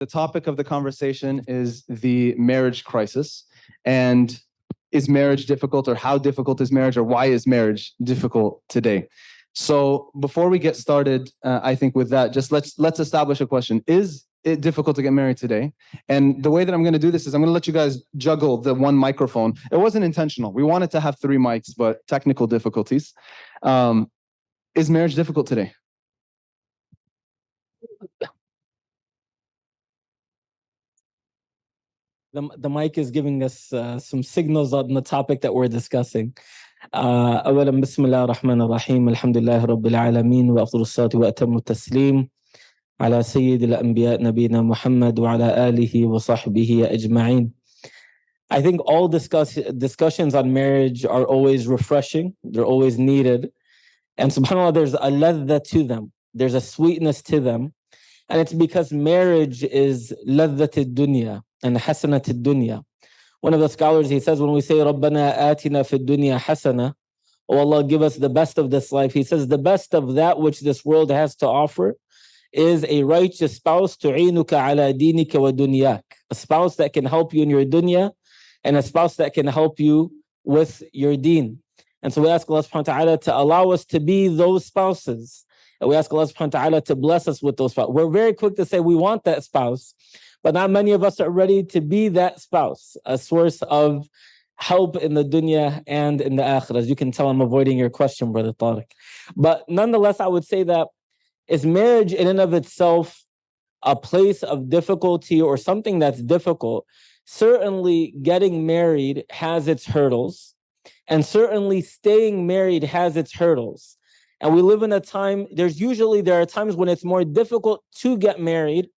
The topic of the conversation is the marriage crisis. And is marriage difficult, or how difficult is marriage, or why is marriage difficult today? So before we get started, I think with that, just let's establish a question. Is it difficult to get married today? And the way that I'm going to do this is I'm going to let you guys juggle the one microphone. It wasn't intentional. We wanted to have 3 mics, but technical difficulties. Is marriage difficult today? The mic is giving us some signals on the topic that we're discussing. أولا بسم الله الرحمن الرحيم الحمد لله رب العالمين وأفضل الصلاة وأتم التسليم على سيد الأنبياء نبينا محمد وعلى آله وصحبه أجمعين. I think all discussions on marriage are always refreshing. They're always needed. And subhanAllah, there's a ladha to them. There's a sweetness to them. And it's because marriage is ladhat dunya and hasanat dunya. One of the scholars, he says, when we say Rabbana atina fid dunya hasana, oh Allah, give us the best of this life, he says the best of that which this world has to offer is a righteous spouse, tu'inuka ala dinika wa dunyak, a spouse that can help you in your dunya and a spouse that can help you with your deen. And so we ask Allah subhanahu wa ta'ala to allow us to be those spouses. And we ask Allah subhanahu wa ta'ala to bless us with those spouses. We're very quick to say we want that spouse, but not many of us are ready to be that spouse, a source of help in the dunya and in the akhirah. As you can tell, I'm avoiding your question, Brother Tariq. But nonetheless, I would say that is marriage in and of itself a place of difficulty or something that's difficult? Certainly getting married has its hurdles, and certainly staying married has its hurdles. And we live in a time, there are times when it's more difficult to get married,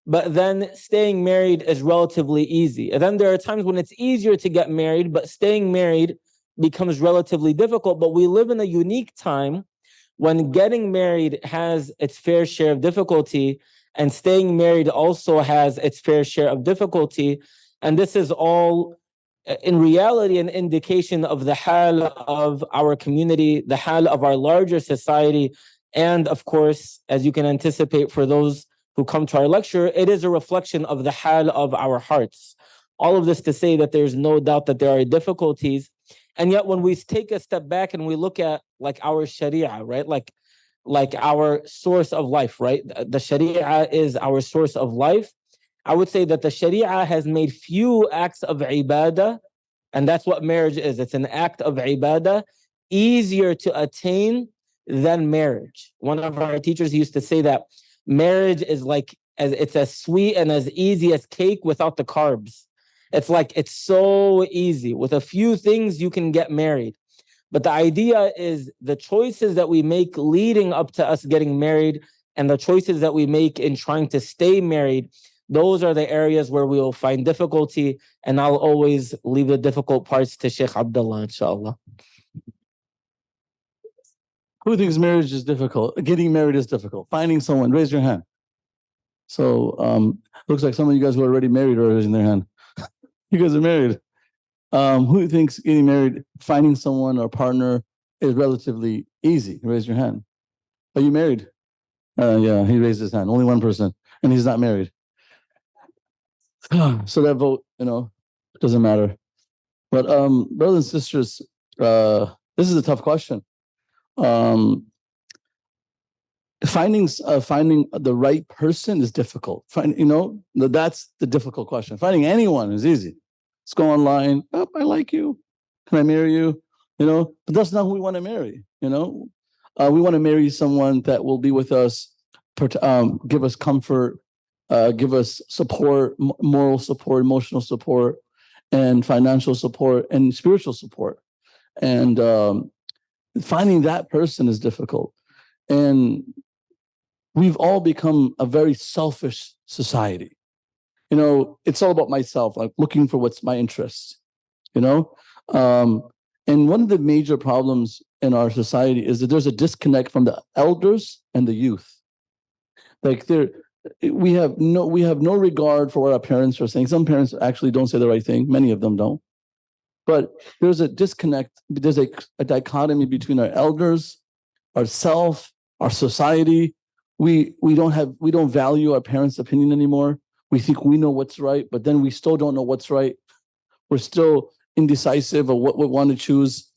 but then staying married is relatively easy. And then there are times when it's easier to get married, but staying married becomes relatively difficult. But we live in a unique time when getting married has its fair share of difficulty, and staying married also has its fair share of difficulty. And this is all, in reality, an indication of the hal of our community, the hal of our larger society. And of course, as you can anticipate for those who come to our lecture, it is a reflection of the hal of our hearts. All of this to say that there's no doubt that there are difficulties. And yet when we take a step back and we look at like our sharia, right? Like our source of life, right? The sharia is our source of life. I would say that the sharia has made few acts of ibadah, and that's what marriage is. It's an act of ibadah, easier to attain than marriage. One of our teachers used to say that marriage is it's as sweet and as easy as cake without the carbs. It's so easy. With a few things, you can get married. But the idea is the choices that we make leading up to us getting married and the choices that we make in trying to stay married, those are the areas where we will find difficulty. And I'll always leave the difficult parts to Sheikh Abdullah, inshallah. Who thinks marriage is difficult? Getting married is difficult. Finding someone, raise your hand. So looks like some of you guys who are already married are raising their hand. You guys are married. Who thinks getting married, finding someone or partner is relatively easy? Raise your hand. Are you married? Yeah, he raised his hand. Only one person, and he's not married. So that vote, doesn't matter. But brothers and sisters, this is a tough question. Finding the right person is difficult. That's the difficult question. Finding anyone is easy. Let's go online. Oh, I like you. Can I marry you? But that's not who we want to marry. We want to marry someone that will be with us, give us comfort, give us support, moral support, emotional support, and financial support, and spiritual support. And finding that person is difficult. And we've all become a very selfish society. It's all about myself, like looking for what's my interest, and one of the major problems in our society is that there's a disconnect from the elders and the youth. We have no regard for what our parents are saying. Some parents actually don't say the right thing. Many of them don't. But there's a disconnect. There's a dichotomy between our elders, ourself, our society. We don't value our parents' opinion anymore. We think we know what's right, but then we still don't know what's right. We're still indecisive of what we want to choose.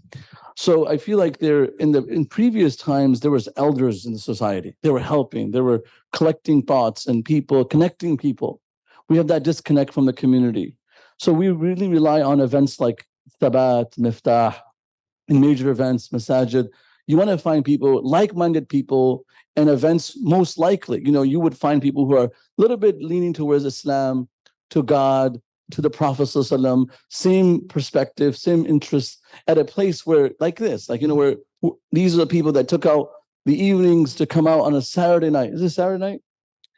So I feel like in previous times, there was elders in the society. They were helping, they were collecting thoughts and people, connecting people. We have that disconnect from the community. So we really rely on events like Thabat, Miftaah, in major events, Masajid. You want to find people, like-minded people, and events most likely, you would find people who are a little bit leaning towards Islam, to God, to the Prophet ﷺ, same perspective, same interests, at a place where, like this, where these are the people that took out the evenings to come out on a Saturday night. Is it Saturday night?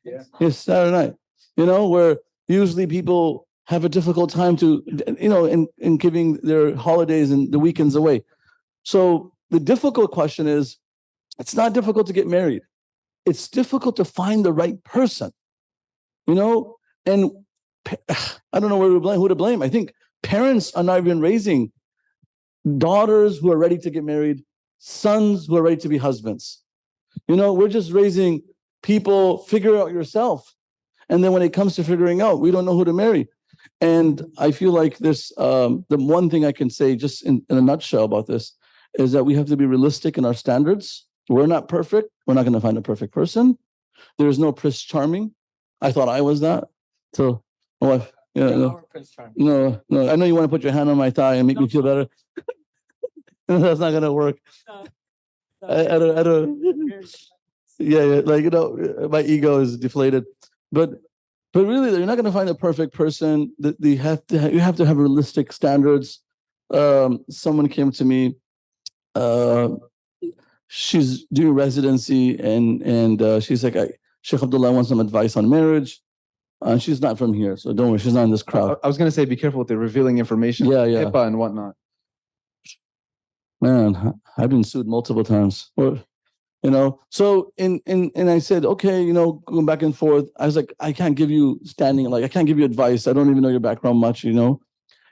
Yeah. It's Saturday night. Where usually people have a difficult time to, in giving their holidays and the weekends away. So the difficult question is, it's not difficult to get married. It's difficult to find the right person, and I don't know who to blame. I think parents are not even raising daughters who are ready to get married, sons who are ready to be husbands. We're just raising people, figure out yourself. And then when it comes to figuring out, we don't know who to marry. And I feel like this, the one thing I can say just in a nutshell about this is that we have to be realistic in our standards. We're not perfect. We're not going to find a perfect person. There's no Prince Charming. I thought I was that. So, my wife, no, I know you want to put your hand on my thigh and make me feel better. That's not going to work. I don't. Yeah, my ego is deflated. But really, you're not going to find a perfect person. You have to have realistic standards. Someone came to me. She's doing residency, and she's like, Sheikh Abdullah wants some advice on marriage. She's not from here, so don't worry, she's not in this crowd. I was going to say, be careful with the revealing information, HIPAA and whatnot. Man, I've been sued multiple times. So and I said, okay, going back and forth. I was like, I can't give you I can't give you advice. I don't even know your background much.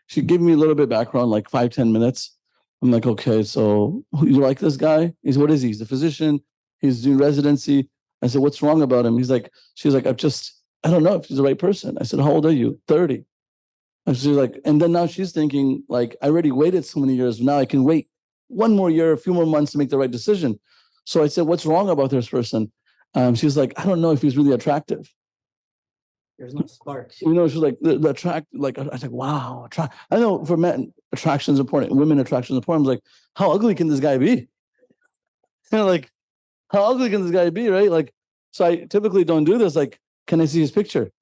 She gave me a little bit of background, like 5-10 minutes. I'm like, okay, so you like this guy? He said, what is he? He's a physician. He's doing residency. I said, what's wrong about him? She's like, I don't know if he's the right person. I said, how old are you? 30. And she's like, and then now she's thinking, like, I already waited so many years. Now I can wait one more year, a few more months to make the right decision. So I said, what's wrong about this person? She's like, I don't know if he's really attractive. There's no spark. She's like, the attract, like, I was like, wow. I know for men, attraction is important. Women, attraction is important. I was like, how ugly can this guy be? Like, how ugly can this guy be, right? Like, so I typically don't do this. Like, can I see his picture?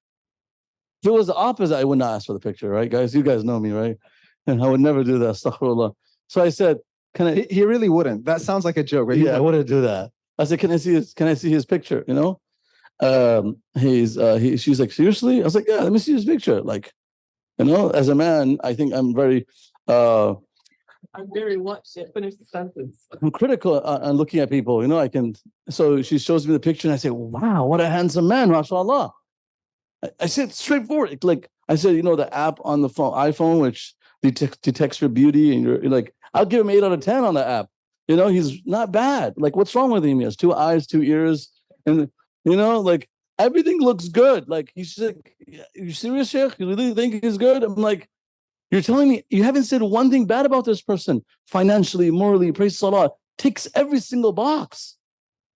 If it was the opposite, I would not ask for the picture, right, guys? You guys know me, right? And I would never do that. Astaghfirullah. So I said, can I? He really wouldn't. That sounds like a joke, right? Yeah, I wouldn't do that. I said, can I see his picture? She's like, seriously? I was like, yeah, let me see his picture. Like, as a man, I think I'm very I'm very what? Finish the sentence. I'm critical on looking at people. So she shows me the picture and I say, wow, what a handsome man, mashallah. I said straightforward. Like I said, the app on the iPhone, which detects your beauty, and you're like, I'll give him 8 out of 10 on the app. He's not bad. Like, what's wrong with him? He has 2 eyes, 2 ears, and like everything looks good. Like he's like, you serious, Sheikh? You really think he's good? I'm like, you're telling me you haven't said one thing bad about this person, financially, morally, praise Salah, ticks every single box.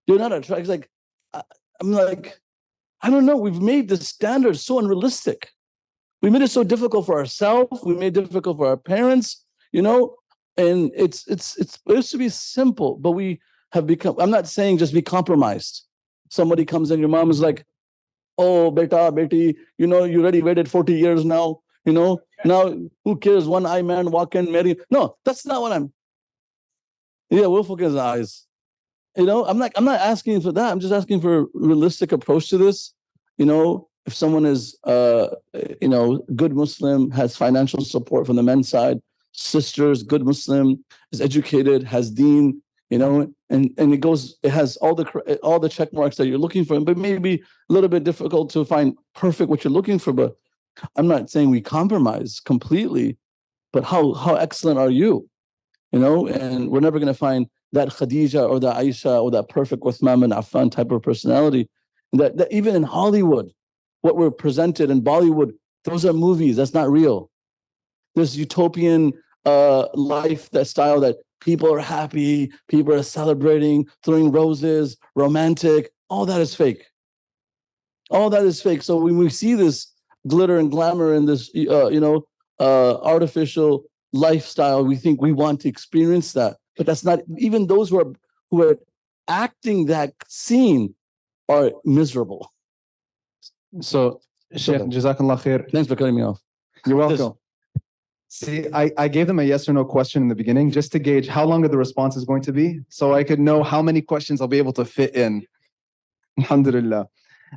You're not attracted. Like, I'm like, I don't know. We've made the standards so unrealistic. We made it so difficult for ourselves. We made it difficult for our parents, and it's supposed to be simple, but we have become, I'm not saying just be compromised. Somebody comes in, your mom is like, oh, beta, beti, you already waited 40 years now, now who cares? One eye man walk in, marry. No, that's not what we'll focus on eyes. I'm not asking for that. I'm just asking for a realistic approach to this. If someone is, good Muslim, has financial support from the men's side, sisters, good Muslim, is educated, has deen, and it has all the check marks that you're looking for, but maybe a little bit difficult to find perfect what you're looking for. But I'm not saying we compromise completely, but how excellent are you? And we're never going to find that Khadija or that Aisha or that perfect Uthman bin Affan type of personality that even in Hollywood, what we're presented in Bollywood, those are movies. That's not real. This utopian life, that style that people are happy, people are celebrating, throwing roses, romantic, all that is fake. All that is fake. So when we see this glitter and glamour and this, artificial lifestyle, we think we want to experience that. But that's not, even those who are acting that scene are miserable. So, Sheikh, Jazakallah khair. Thanks for cutting me off. You're welcome. See, I gave them a yes or no question in the beginning just to gauge how long the response is going to be, so I could know how many questions I'll be able to fit in. Alhamdulillah.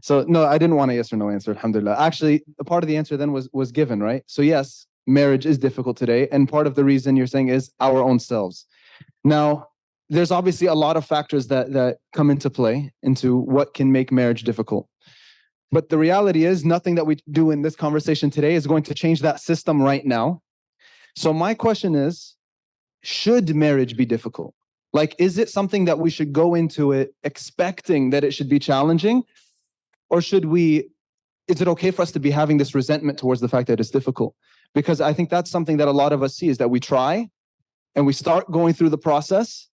So no, I didn't want a yes or no answer. Alhamdulillah. Actually, a part of the answer then was given, right? So yes, marriage is difficult today, and part of the reason you're saying is our own selves. Now, there's obviously a lot of factors that come into play into what can make marriage difficult. But the reality is nothing that we do in this conversation today is going to change that system right now. So my question is, should marriage be difficult? Like, is it something that we should go into it expecting that it should be challenging? Or is it okay for us to be having this resentment towards the fact that it's difficult? Because I think that's something that a lot of us see, is that we try and we start going through the process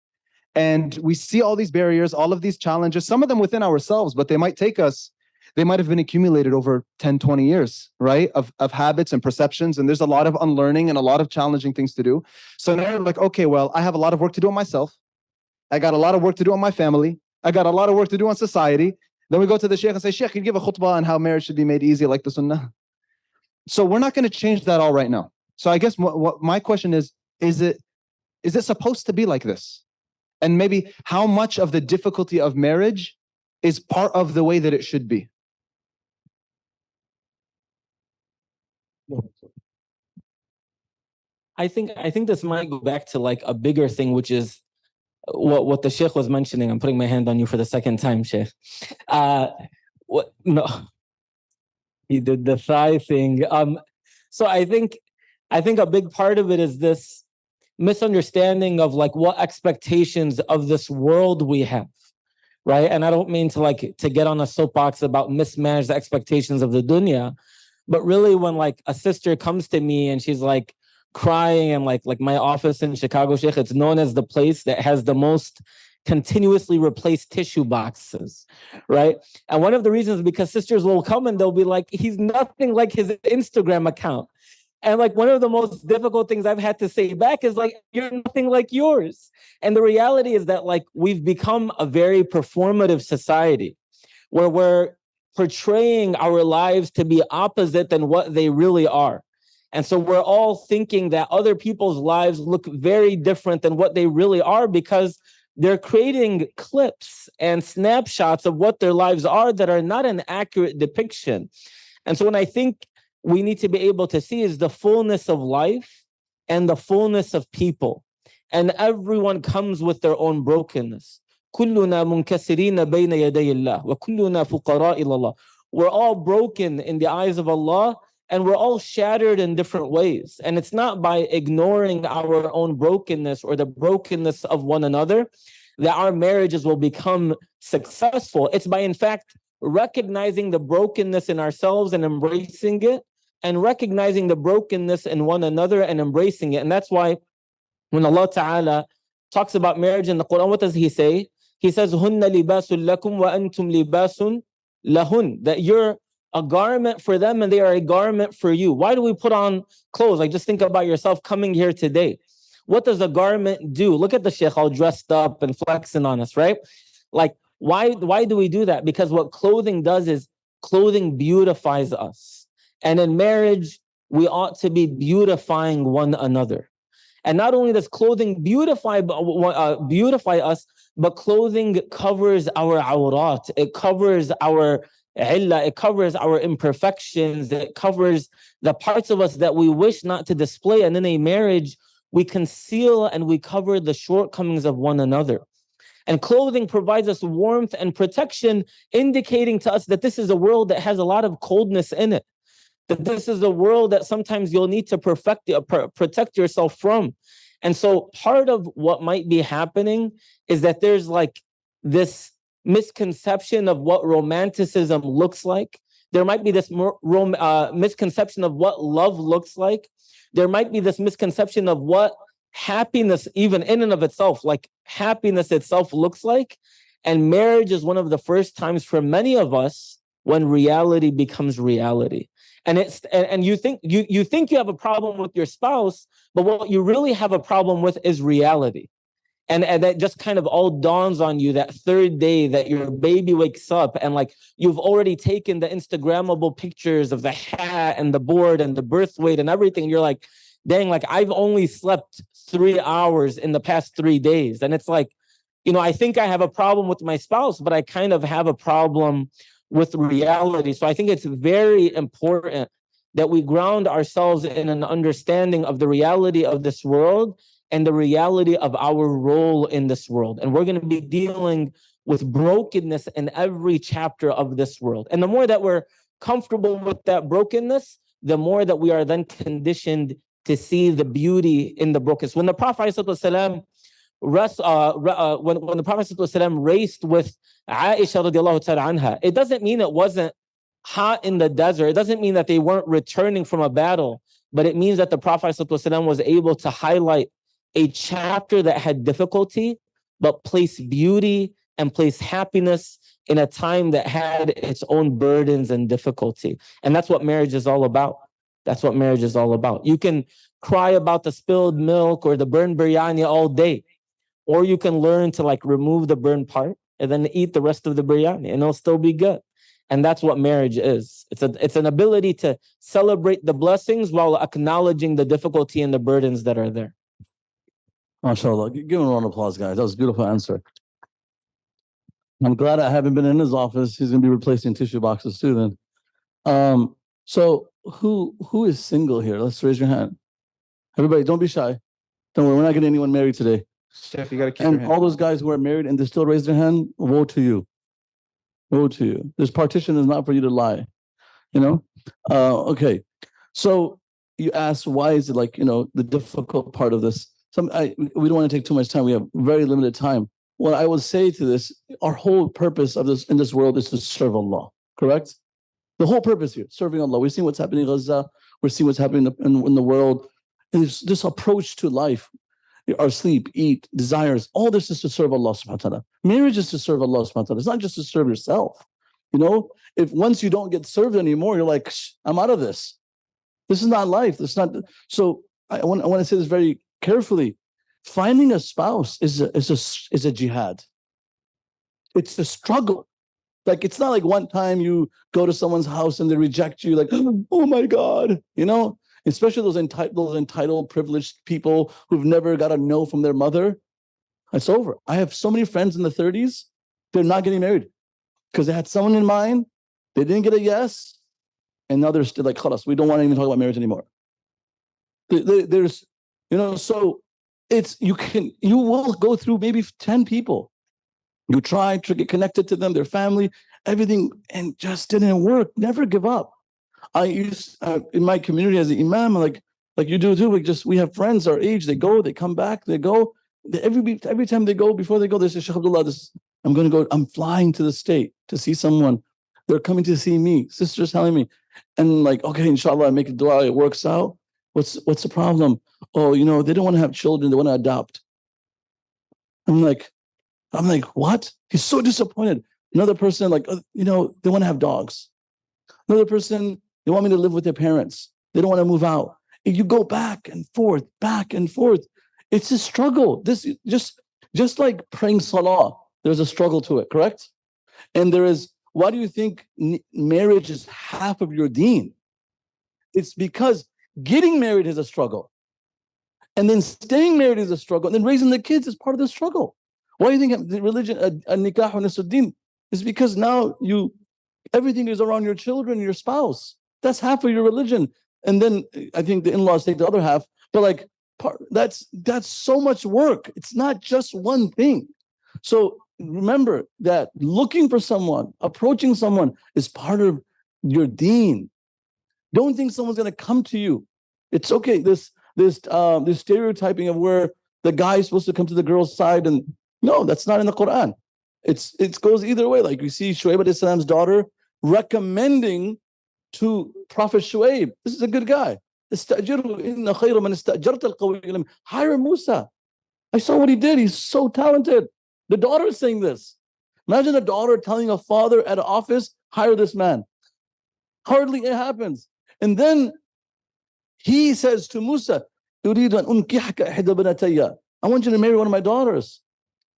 and we see all these barriers, all of these challenges, some of them within ourselves, but they might have been accumulated over 10, 20 years, right? Of habits and perceptions. And there's a lot of unlearning and a lot of challenging things to do. So now you're like, okay, well, I have a lot of work to do on myself. I got a lot of work to do on my family. I got a lot of work to do on society. Then we go to the Sheikh and say, Sheikh, can you give a khutbah on how marriage should be made easy like the Sunnah? So we're not going to change that all right now. So I guess what my question is it supposed to be like this? And maybe how much of the difficulty of marriage is part of the way that it should be? I think this might go back to like a bigger thing, which is what the Sheikh was mentioning. I'm putting my hand on you for the second time, Sheikh. No, he did the thigh thing. So I think a big part of it is this misunderstanding of like what expectations of this world we have, right? And I don't mean to get on a soapbox about mismanaged expectations of the dunya, but really when like a sister comes to me and she's like crying, and like my office in Chicago, Sheikh, it's known as the place that has the most continuously replaced tissue boxes, right? And one of the reasons is because sisters will come and they'll be like, he's nothing like his Instagram account. And like one of the most difficult things I've had to say back is like, you're nothing like yours. And the reality is that like we've become a very performative society where we're portraying our lives to be opposite than what they really are. And so we're all thinking that other people's lives look very different than what they really are because they're creating clips and snapshots of what their lives are that are not an accurate depiction. And so when I think we need to be able to see is the fullness of life and the fullness of people. And everyone comes with their own brokenness. كلنا منكسرين بين يدي الله وكلنا فقراء إلى الله. We're all broken in the eyes of Allah, and we're all shattered in different ways. And it's not by ignoring our own brokenness or the brokenness of one another that our marriages will become successful. It's by, in fact, recognizing the brokenness in ourselves and embracing it, and recognizing the brokenness in one another and embracing it. And that's why when Allah Ta'ala talks about marriage in the Quran, what does He say? He says, هُنَّ لِبَاسٌ لَكُمْ وَأَنْتُمْ لِبَاسٌ لَهُنْ. That you're a garment for them and they are a garment for you. Why do we put on clothes? Like, just think about yourself coming here today. What does a garment do? Look at the Sheikh all dressed up and flexing on us, right? Like, why do we do that? Because what clothing does is clothing beautifies us. And in marriage, we ought to be beautifying one another. And not only does clothing beautify us, but clothing covers our awrat. It covers our illah. It covers our imperfections. It covers the parts of us that we wish not to display. And in a marriage, we conceal and we cover the shortcomings of one another. And clothing provides us warmth and protection, indicating to us that this is a world that has a lot of coldness in it. That this is a world that sometimes you'll need to protect yourself from. And so part of what might be happening is that there's like this misconception of what romanticism looks like, There might be this misconception of what love looks like. There might be this misconception of what happiness, even in and of itself, like happiness itself looks like. And marriage is one of the first times for many of us when reality becomes reality. And you think you have a problem with your spouse, but what you really have a problem with is reality. And that just kind of all dawns on you that third day that your baby wakes up and like you've already taken the Instagrammable pictures of the hat and the board and the birth weight and everything. You're like, dang, like I've only slept 3 hours in the past 3 days. And it's like, I think I have a problem with my spouse, but I kind of have a problem with reality. So I think it's very important that we ground ourselves in an understanding of the reality of this world and the reality of our role in this world. And we're going to be dealing with brokenness in every chapter of this world. And the more that we're comfortable with that brokenness, the more that we are then conditioned to see the beauty in the brokenness. When the Prophet ﷺ when the Prophet ﷺ raced with Aisha radiallahu ta'ala anha, it doesn't mean it wasn't hot in the desert. It doesn't mean that they weren't returning from a battle, but it means that the Prophet ﷺ was able to highlight a chapter that had difficulty, but place beauty and place happiness in a time that had its own burdens and difficulty. And that's what marriage is all about. That's what marriage is all about. You can cry about the spilled milk or the burned biryani all day, or you can learn to like remove the burned part and then eat the rest of the biryani and it'll still be good. And that's what marriage is. It's an ability to celebrate the blessings while acknowledging the difficulty and the burdens that are there. MashaAllah. Give him a round of applause, guys. That was a beautiful answer. I'm glad I haven't been in his office. He's going to be replacing tissue boxes too then. So who is single here? Let's raise your hand. Everybody, don't be shy. Don't worry, we're not getting anyone married today. Chef, you got to keep your And hand. all those guys who are married and they still raise their hand, woe to you. Woe to you. This partition is not for you to lie. Okay. So you asked, why is it like, the difficult part of this? We don't want to take too much time. We have very limited time. What I would say to this, our whole purpose of this in this world is to serve Allah, correct? The whole purpose here, serving Allah. We're seeing what's happening in Gaza. We're seeing what's happening in the world. And this approach to life, our sleep, eat, desires, all this is to serve Allah subhanahu wa ta'ala. Marriage is to serve Allah subhanahu wa ta'ala. It's not just to serve yourself. If once you don't get served anymore, you're like, I'm out of this. This is not life. This is not. So I want to say this very carefully. Finding a spouse is a jihad. It's a struggle. Like, it's not like one time you go to someone's house and they reject you, like, oh my God, especially those entitled, privileged people who've never got a no from their mother. It's over. I have so many friends in the 30s, they're not getting married because they had someone in mind, they didn't get a yes, and now they're still like, khalas, we don't want to even talk about marriage anymore. There's, so you will go through maybe 10 people. You try to get connected to them, their family, everything, and just didn't work. Never give up. I used in my community as an imam, like you do too. We have friends our age. They go, they come back, they go. Every time they go, before they go, they say, Shaykh Abdullah, I'm going to go. I'm flying to the state to see someone. They're coming to see me. Sisters telling me, and like, okay, inshallah, I make a dua. It works out. What's the problem? Oh, they don't want to have children. They want to adopt. I'm like, what? He's so disappointed. Another person, like, they want to have dogs. Another person, they want me to live with their parents. They don't want to move out. And you go back and forth, back and forth. It's a struggle. This just like praying salah, there's a struggle to it, correct? And why do you think marriage is half of your deen? It's because getting married is a struggle. And then staying married is a struggle. And then raising the kids is part of the struggle. Why do you think the religion, nikah wa nisfuddin, is because now everything is around your children, your spouse. That's half of your religion. And then I think the in-laws take the other half. But like, that's so much work. It's not just one thing. So remember that looking for someone, approaching someone is part of your deen. Don't think someone's going to come to you. It's okay. This stereotyping of where the guy is supposed to come to the girl's side, and no, that's not in the Quran. It goes either way. Like we see Shuaib alayhi salam's daughter, recommending to Prophet Shuaib, this is a good guy. Hire Musa. I saw what he did. He's so talented. The daughter is saying this. Imagine a daughter telling a father at an office, hire this man. Hardly it happens. And then he says to Musa, I want you to marry one of my daughters.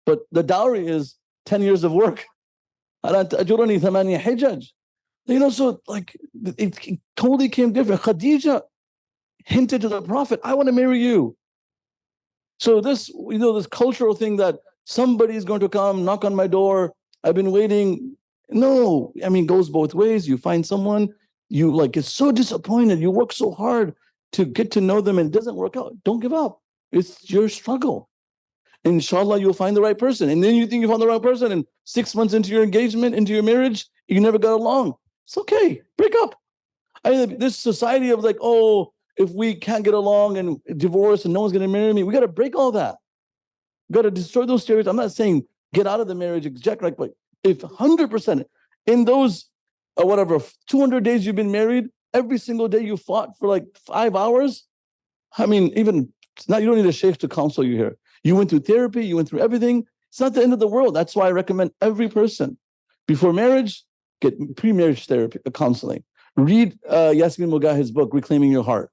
But the dowry is 10 years of work. You know, so like it totally came different. Khadija hinted to the Prophet, I want to marry you. So this, you know, this cultural thing that somebody's going to come, knock on my door, I've been waiting. No, I mean, it goes both ways. You find someone, you like, it's so disappointed. You work so hard to get to know them and it doesn't work out. Don't give up. It's your struggle. Inshallah, you'll find the right person. And then you think you found the right person, and 6 months into your engagement, into your marriage, you never got along. It's okay. Break up. This society of like, oh, if we can't get along and divorce and no one's going to marry me, we got to break all that. We got to destroy those stereotypes. I'm not saying get out of the marriage, exactly like, but if 100% in those, whatever, 200 days you've been married, every single day you fought for like 5 hours. I mean, even now you don't need a sheikh to counsel you here. You went through therapy, you went through everything. It's not the end of the world. That's why I recommend every person before marriage, get pre-marriage therapy, counseling. Read Yasmin Mogahid's book, Reclaiming Your Heart.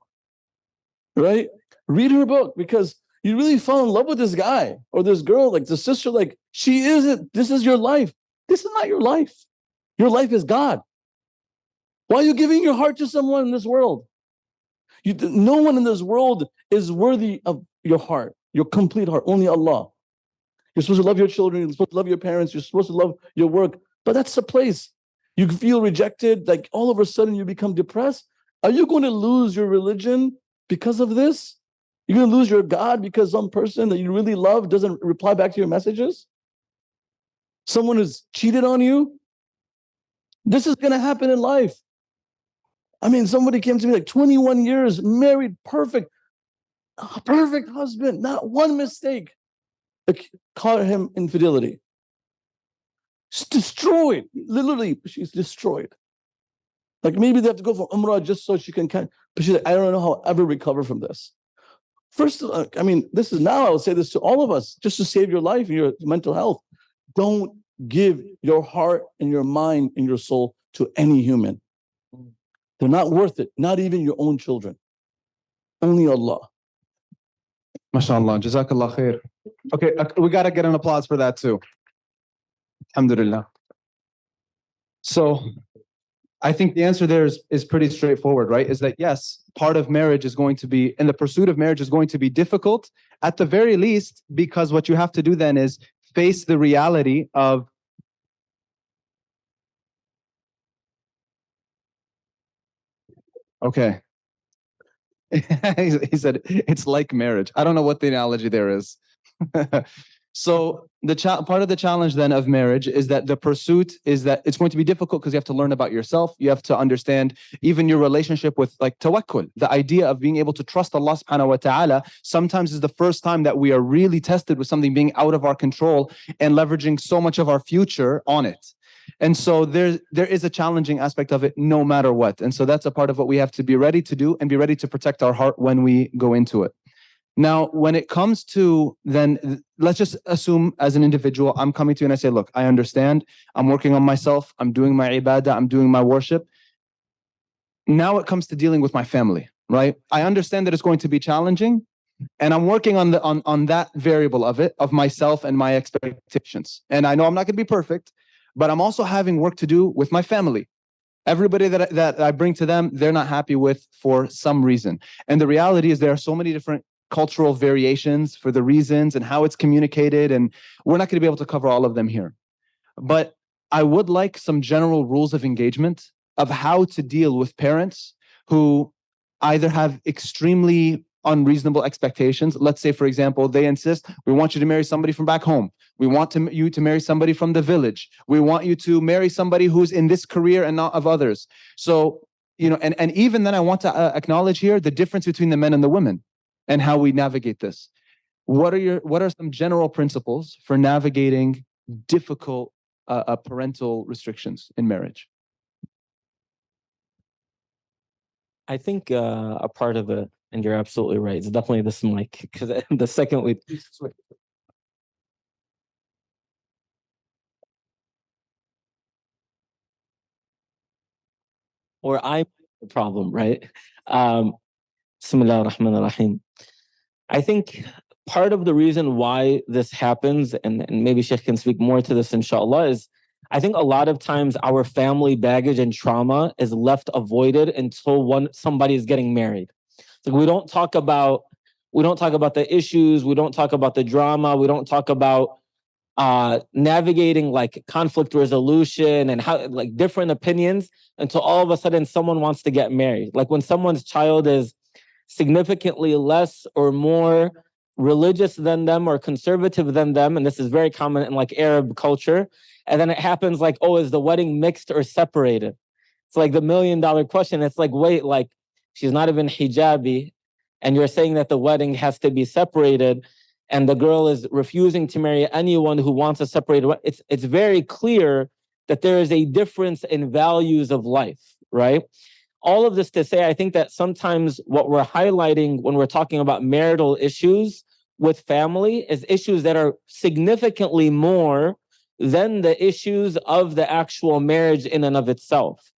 Right? Read her book because you really fall in love with this guy or this girl, like the sister, like she isn't. This is your life. This is not your life. Your life is God. Why are you giving your heart to someone in this world? No one in this world is worthy of your heart, your complete heart. Only Allah. You're supposed to love your children. You're supposed to love your parents. You're supposed to love your work. But that's the place. You feel rejected. Like all of a sudden you become depressed. Are you going to lose your religion because of this? You're going to lose your God because some person that you really love doesn't reply back to your messages? Someone who's cheated on you? This is going to happen in life. I mean, somebody came to me like 21 years, married, perfect husband, not one mistake. Like, caught him infidelity. She's destroyed. Literally, she's destroyed. Like maybe they have to go for Umrah just so she can, but she's like, I don't know how I'll ever recover from this. First, I mean, this is now, I will say this to all of us, just to save your life and your mental health. Don't give your heart and your mind and your soul to any human. They're not worth it, not even your own children. Only Allah. MashaAllah, Jazakallah khair. Okay, we got to get an applause for that too. Alhamdulillah. So I think the answer there is pretty straightforward, right? Is that yes, part of marriage is going to be, and the pursuit of marriage is going to be difficult at the very least, because what you have to do then is face the reality of okay. He said it's like marriage. I don't know what the analogy there is. So the part of the challenge then of marriage is that the pursuit is that it's going to be difficult because you have to learn about yourself. You have to understand even your relationship with like tawakkul. The idea of being able to trust Allah subhanahu wa ta'ala sometimes is the first time that we are really tested with something being out of our control and leveraging so much of our future on it. And so there is a challenging aspect of it no matter what. And so that's a part of what we have to be ready to do and be ready to protect our heart when we go into it. Now, when it comes to then, let's just assume as an individual, I'm coming to you and I say, look, I understand. I'm working on myself. I'm doing my ibadah. I'm doing my worship. Now it comes to dealing with my family, right? I understand that it's going to be challenging. And I'm working on that variable of it, of myself and my expectations. And I know I'm not going to be perfect, but I'm also having work to do with my family. Everybody that I bring to them, they're not happy with for some reason. And the reality is there are so many different cultural variations for the reasons and how it's communicated. And we're not going to be able to cover all of them here. But I would like some general rules of engagement of how to deal with parents who either have extremely unreasonable expectations. Let's say, for example, they insist, we want you to marry somebody from back home. We want you to marry somebody from the village. We want you to marry somebody who's in this career and not of others. So, you know, and even then I want to acknowledge here the difference between the men and the women and how we navigate this. What are some general principles for navigating difficult parental restrictions in marriage? I think a part of it, and you're absolutely right, it's definitely this mic. Because the second we or I'm the problem, right? Um, Bismillah ar-Rahman ar-Rahim. I think part of the reason why this happens, and maybe Sheikh can speak more to this, inshallah, is I think a lot of times our family baggage and trauma is left avoided until somebody is getting married. So we don't talk about the issues, we don't talk about the drama, we don't talk about navigating like conflict resolution and how like different opinions until all of a sudden someone wants to get married. Like when someone's child is significantly less or more religious than them or conservative than them, and this is very common in like Arab culture, and then it happens like, oh, is the wedding mixed or separated? It's like the $1,000,000 question. It's like, wait, like she's not even hijabi, and you're saying that the wedding has to be separated, and the girl is refusing to marry anyone who wants a separated wedding. It's very clear that there is a difference in values of life, right? All of this to say, I think that sometimes what we're highlighting when we're talking about marital issues with family is issues that are significantly more than the issues of the actual marriage in and of itself.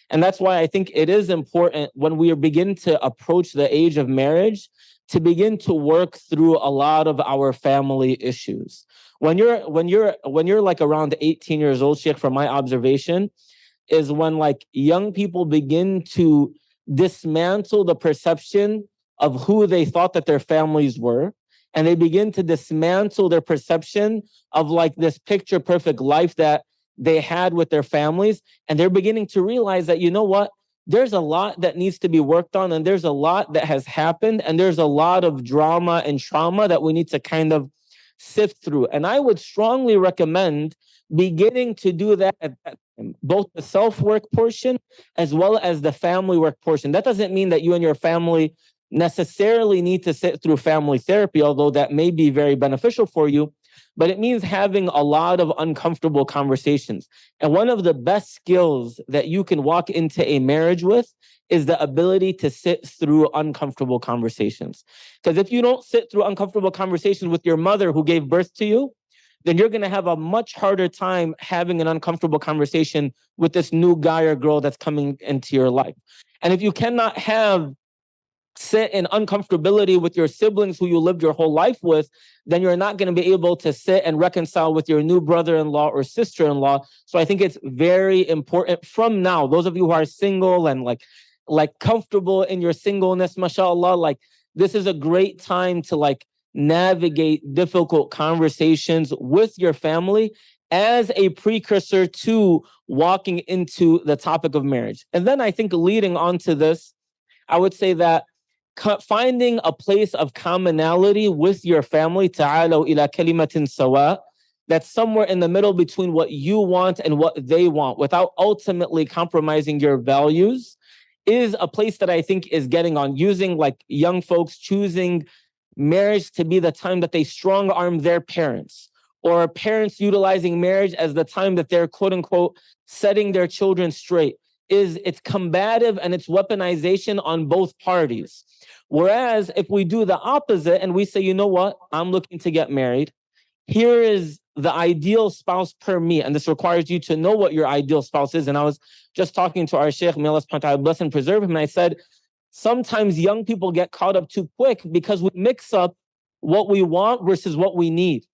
And that's why I think it is important when we begin to approach the age of marriage to begin to work through a lot of our family issues. When you're like around 18 years old, Sheikh, from my observation, is when like young people begin to dismantle the perception of who they thought that their families were. And they begin to dismantle their perception of like this picture perfect life that they had with their families. And they're beginning to realize that, you know what, there's a lot that needs to be worked on, and there's a lot that has happened, and there's a lot of drama and trauma that we need to kind of sift through. And I would strongly recommend beginning to do that at that time, both the self-work portion as well as the family work portion. That doesn't mean that you and your family necessarily need to sit through family therapy, although that may be very beneficial for you, but it means having a lot of uncomfortable conversations. And one of the best skills that you can walk into a marriage with is the ability to sit through uncomfortable conversations. Because if you don't sit through uncomfortable conversations with your mother who gave birth to you, then you're going to have a much harder time having an uncomfortable conversation with this new guy or girl that's coming into your life. And if you cannot sit in uncomfortability with your siblings who you lived your whole life with, then you're not going to be able to sit and reconcile with your new brother-in-law or sister-in-law. So I think it's very important from now, those of you who are single and like comfortable in your singleness, mashallah, like this is a great time to like navigate difficult conversations with your family as a precursor to walking into the topic of marriage. And then I think leading on to this, I would say that finding a place of commonality with your family, ta'alaw ila kalimatin sawa, that's somewhere in the middle between what you want and what they want, without ultimately compromising your values, is a place that I think is getting on. Using like young folks choosing marriage to be the time that they strong arm their parents, or parents utilizing marriage as the time that they're quote unquote setting their children straight, it's combative and it's weaponization on both parties. Whereas if we do the opposite and we say, you know what, I'm looking to get married, here is the ideal spouse per me, and this requires you to know what your ideal spouse is. And I was just talking to our Sheikh, may Allah subhanahu wa ta'ala bless and preserve him, and I said, sometimes young people get caught up too quick because we mix up what we want versus what we need.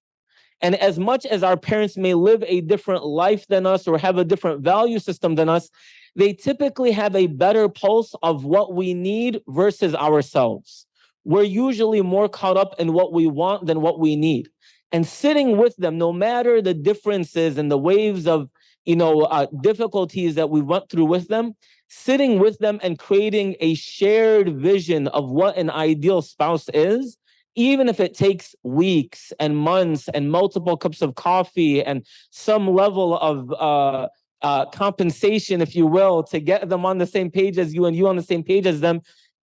And as much as our parents may live a different life than us or have a different value system than us, they typically have a better pulse of what we need versus ourselves. We're usually more caught up in what we want than what we need. And sitting with them, no matter the differences and the waves of difficulties that we went through with them, sitting with them and creating a shared vision of what an ideal spouse is, even if it takes weeks and months and multiple cups of coffee and some level of compensation, if you will, to get them on the same page as you and you on the same page as them.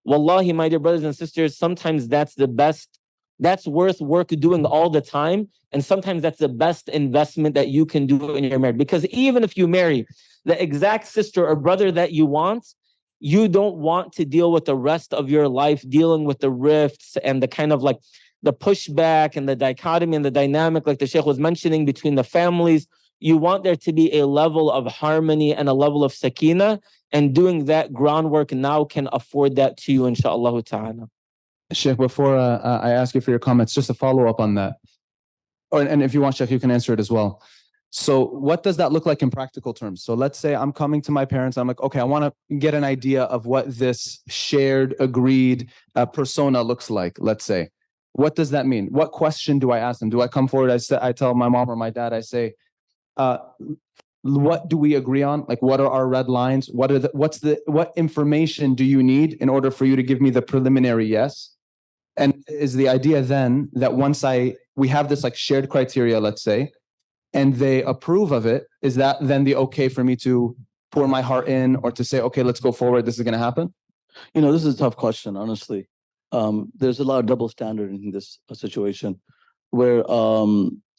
Wallahi, my dear brothers and sisters, sometimes that's the best. That's worth work doing all the time. And sometimes that's the best investment that you can do in your marriage. Because even if you marry the exact sister or brother that you want, you don't want to deal with the rest of your life dealing with the rifts and the kind of like the pushback and the dichotomy and the dynamic, like the Sheikh was mentioning, between the families. You want there to be a level of harmony and a level of sakina, and doing that groundwork now can afford that to you, inshallah ta'ala. Sheikh, before I ask you for your comments, just a follow up on that. And if you want, Sheikh, you can answer it as well. So what does that look like in practical terms? So let's say I'm coming to my parents. I'm like, okay, I want to get an idea of what this shared, agreed persona looks like, let's say. What does that mean? What question do I ask them? Do I come forward? I tell my mom or my dad, I say, what do we agree on? Like, what are our red lines? What information do you need in order for you to give me the preliminary yes? And is the idea then that once we have this like shared criteria, let's say, and they approve of it, is that then the okay for me to pour my heart in, or to say, okay, let's go forward, this is going to happen? This is a tough question, honestly. There's a lot of double standard in this situation where,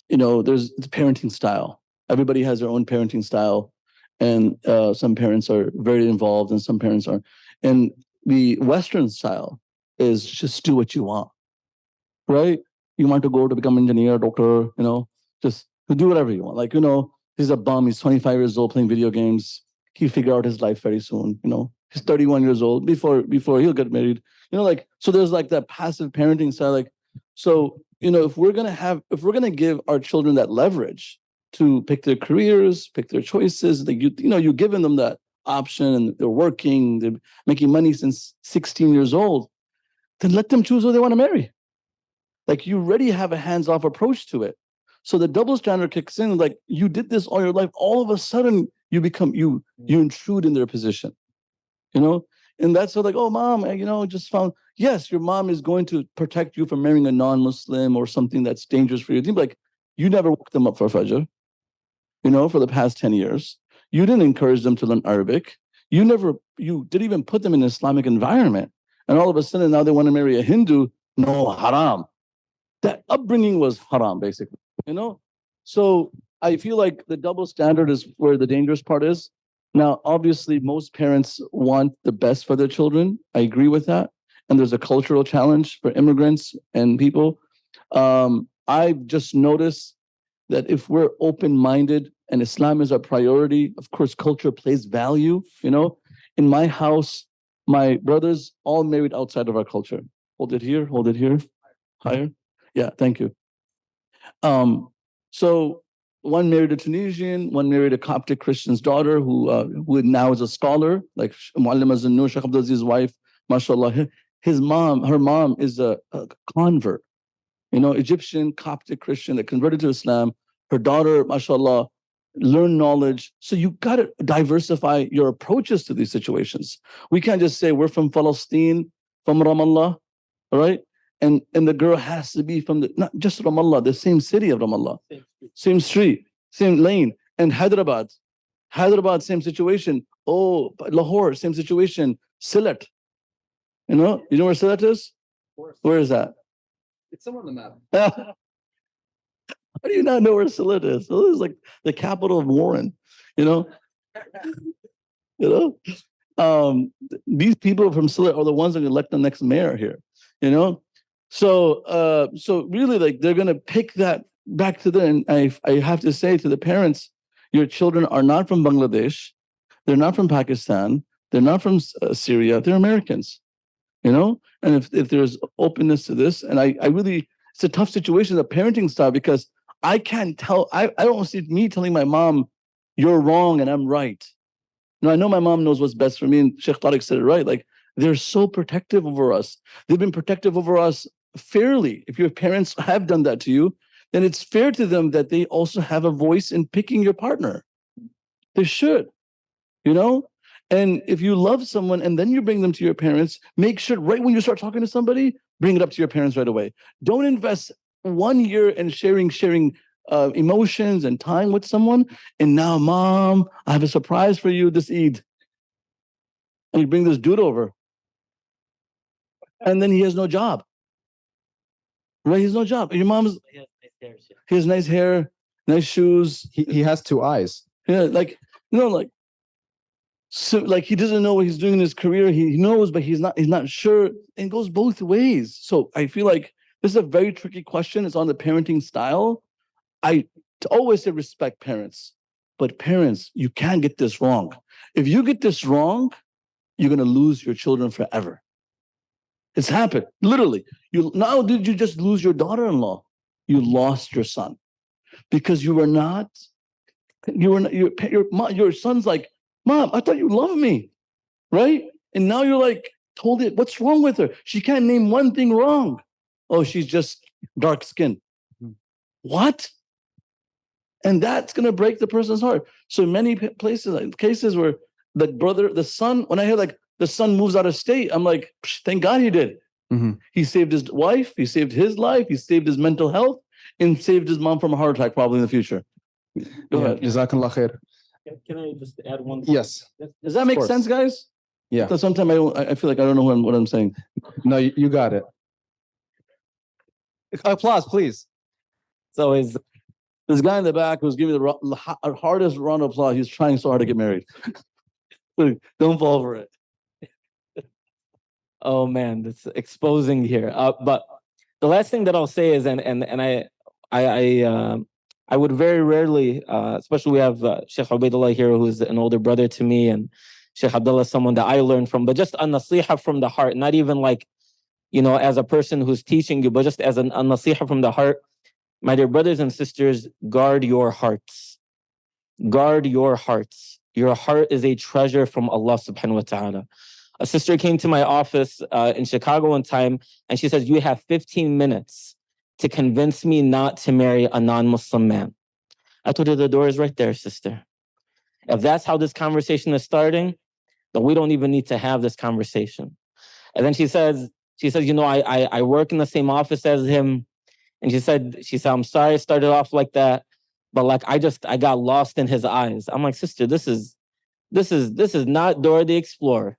there's parenting style. Everybody has their own parenting style, and some parents are very involved and some parents aren't. And the Western style is just do what you want, right? You want to go to become engineer, doctor, just do whatever you want. Like, he's a bum. He's 25 years old playing video games. He'll figure out his life very soon. He's 31 years old before he'll get married. So there's like that passive parenting style. Like, so, if we're gonna give our children that leverage to pick their careers, pick their choices, like you've given them that option, and they're working, they're making money since 16 years old, then let them choose who they want to marry. Like, you already have a hands-off approach to it. So the double standard kicks in, like you did this all your life. All of a sudden, you intrude in their position, and that's so like, oh, mom, just found, yes, your mom is going to protect you from marrying a non-Muslim or something that's dangerous for you. Like, you never woke them up for Fajr, for the past 10 years. You didn't encourage them to learn Arabic. You didn't even put them in an Islamic environment. And all of a sudden now they want to marry a Hindu. No, haram. That upbringing was haram, basically, So I feel like the double standard is where the dangerous part is. Now, obviously, most parents want the best for their children. I agree with that. And there's a cultural challenge for immigrants and people. I've just noticed that if we're open-minded and Islam is our priority, of course, culture plays value. In my house, my brothers all married outside of our culture. Hold it here, higher. Yeah, thank you. So one married a Tunisian, one married a Coptic Christian's daughter who now is a scholar, like Muallima Zannur, Sheikh Abdul Aziz's wife, mashallah. Her mom is a convert, Egyptian Coptic Christian that converted to Islam. Her daughter, mashallah, learn knowledge. So you got to diversify your approaches to these situations. We can't just say we're from Palestine, from Ramallah, all right? And the girl has to be from not just Ramallah, the same city of Ramallah, same street, same lane. And Hyderabad, same situation. Oh, Lahore, same situation. Sylhet, you know where Sylhet is? Where is that? It's somewhere on the map. How do you not know where Sylhet is? Sylhet is like the capital of Warren, These people from Sylhet are the ones that elect the next mayor here, So really, like, they're gonna pick that back to them. And I have to say to the parents, your children are not from Bangladesh, they're not from Pakistan, they're not from Syria, they're Americans, And if there's openness to this, and I really, it's a tough situation, the parenting style, because I can't tell, I don't see me telling my mom, you're wrong and I'm right. I know my mom knows what's best for me, and Sheikh Tariq said it right. Like, they're so protective over us. They've been protective over us fairly. If your parents have done that to you, then it's fair to them that they also have a voice in picking your partner. They should, And if you love someone and then you bring them to your parents, make sure right when you start talking to somebody, bring it up to your parents right away. Don't invest 1 year in sharing emotions and time with someone. And now, mom, I have a surprise for you this Eid. And you bring this dude over. And then he has no job. Right? He has no job. And your mom's, he has nice hair, nice shoes. He has two eyes. Yeah, like. So like he doesn't know what he's doing in his career. He knows, but he's not sure. And it goes both ways. So I feel like this is a very tricky question. It's on the parenting style. I always say respect parents, but parents, you can't get this wrong. If you get this wrong, you're gonna lose your children forever. It's happened, literally. Now did you just lose your daughter-in-law? You lost your son because your son's like, Mom, I thought you loved me, right? And now you're like, told it, what's wrong with her? She can't name one thing wrong. Oh, she's just dark skinned. What? And that's going to break the person's heart. So many places, like cases where the son, when I hear like the son moves out of state, I'm like, thank God he did. He saved his wife, he saved his life, he saved his mental health, and saved his mom from a heart attack probably in the future. Go ahead. Jazakallah khair. Can I just add one? Yes. Does that make sense, guys? Yeah. Because sometimes I feel like I don't know what I'm saying. No, you got it. Applause, please. It's always This guy in the back who's giving me the hardest round of applause. He's trying so hard to get married. Don't fall for it. oh man, that's exposing here. But the last thing that I'll say is, and I would very rarely, especially we have Sheikh Ubaidullah here, who's an older brother to me, and Sheikh Abdullah, someone that I learned from, but just a nasiha from the heart, not even like, as a person who's teaching you, but just as a nasiha from the heart. My dear brothers and sisters, guard your hearts. Guard your hearts. Your heart is a treasure from Allah subhanahu wa ta'ala. A sister came to my office in Chicago one time, and she says, you have 15 minutes to convince me not to marry a non-Muslim man. I told her, the door is right there, sister. If that's how this conversation is starting, then we don't even need to have this conversation. And then she says, I work in the same office as him. And she said, I'm sorry I started off like that, but like I got lost in his eyes. I'm like, sister, this is not Dora the Explorer.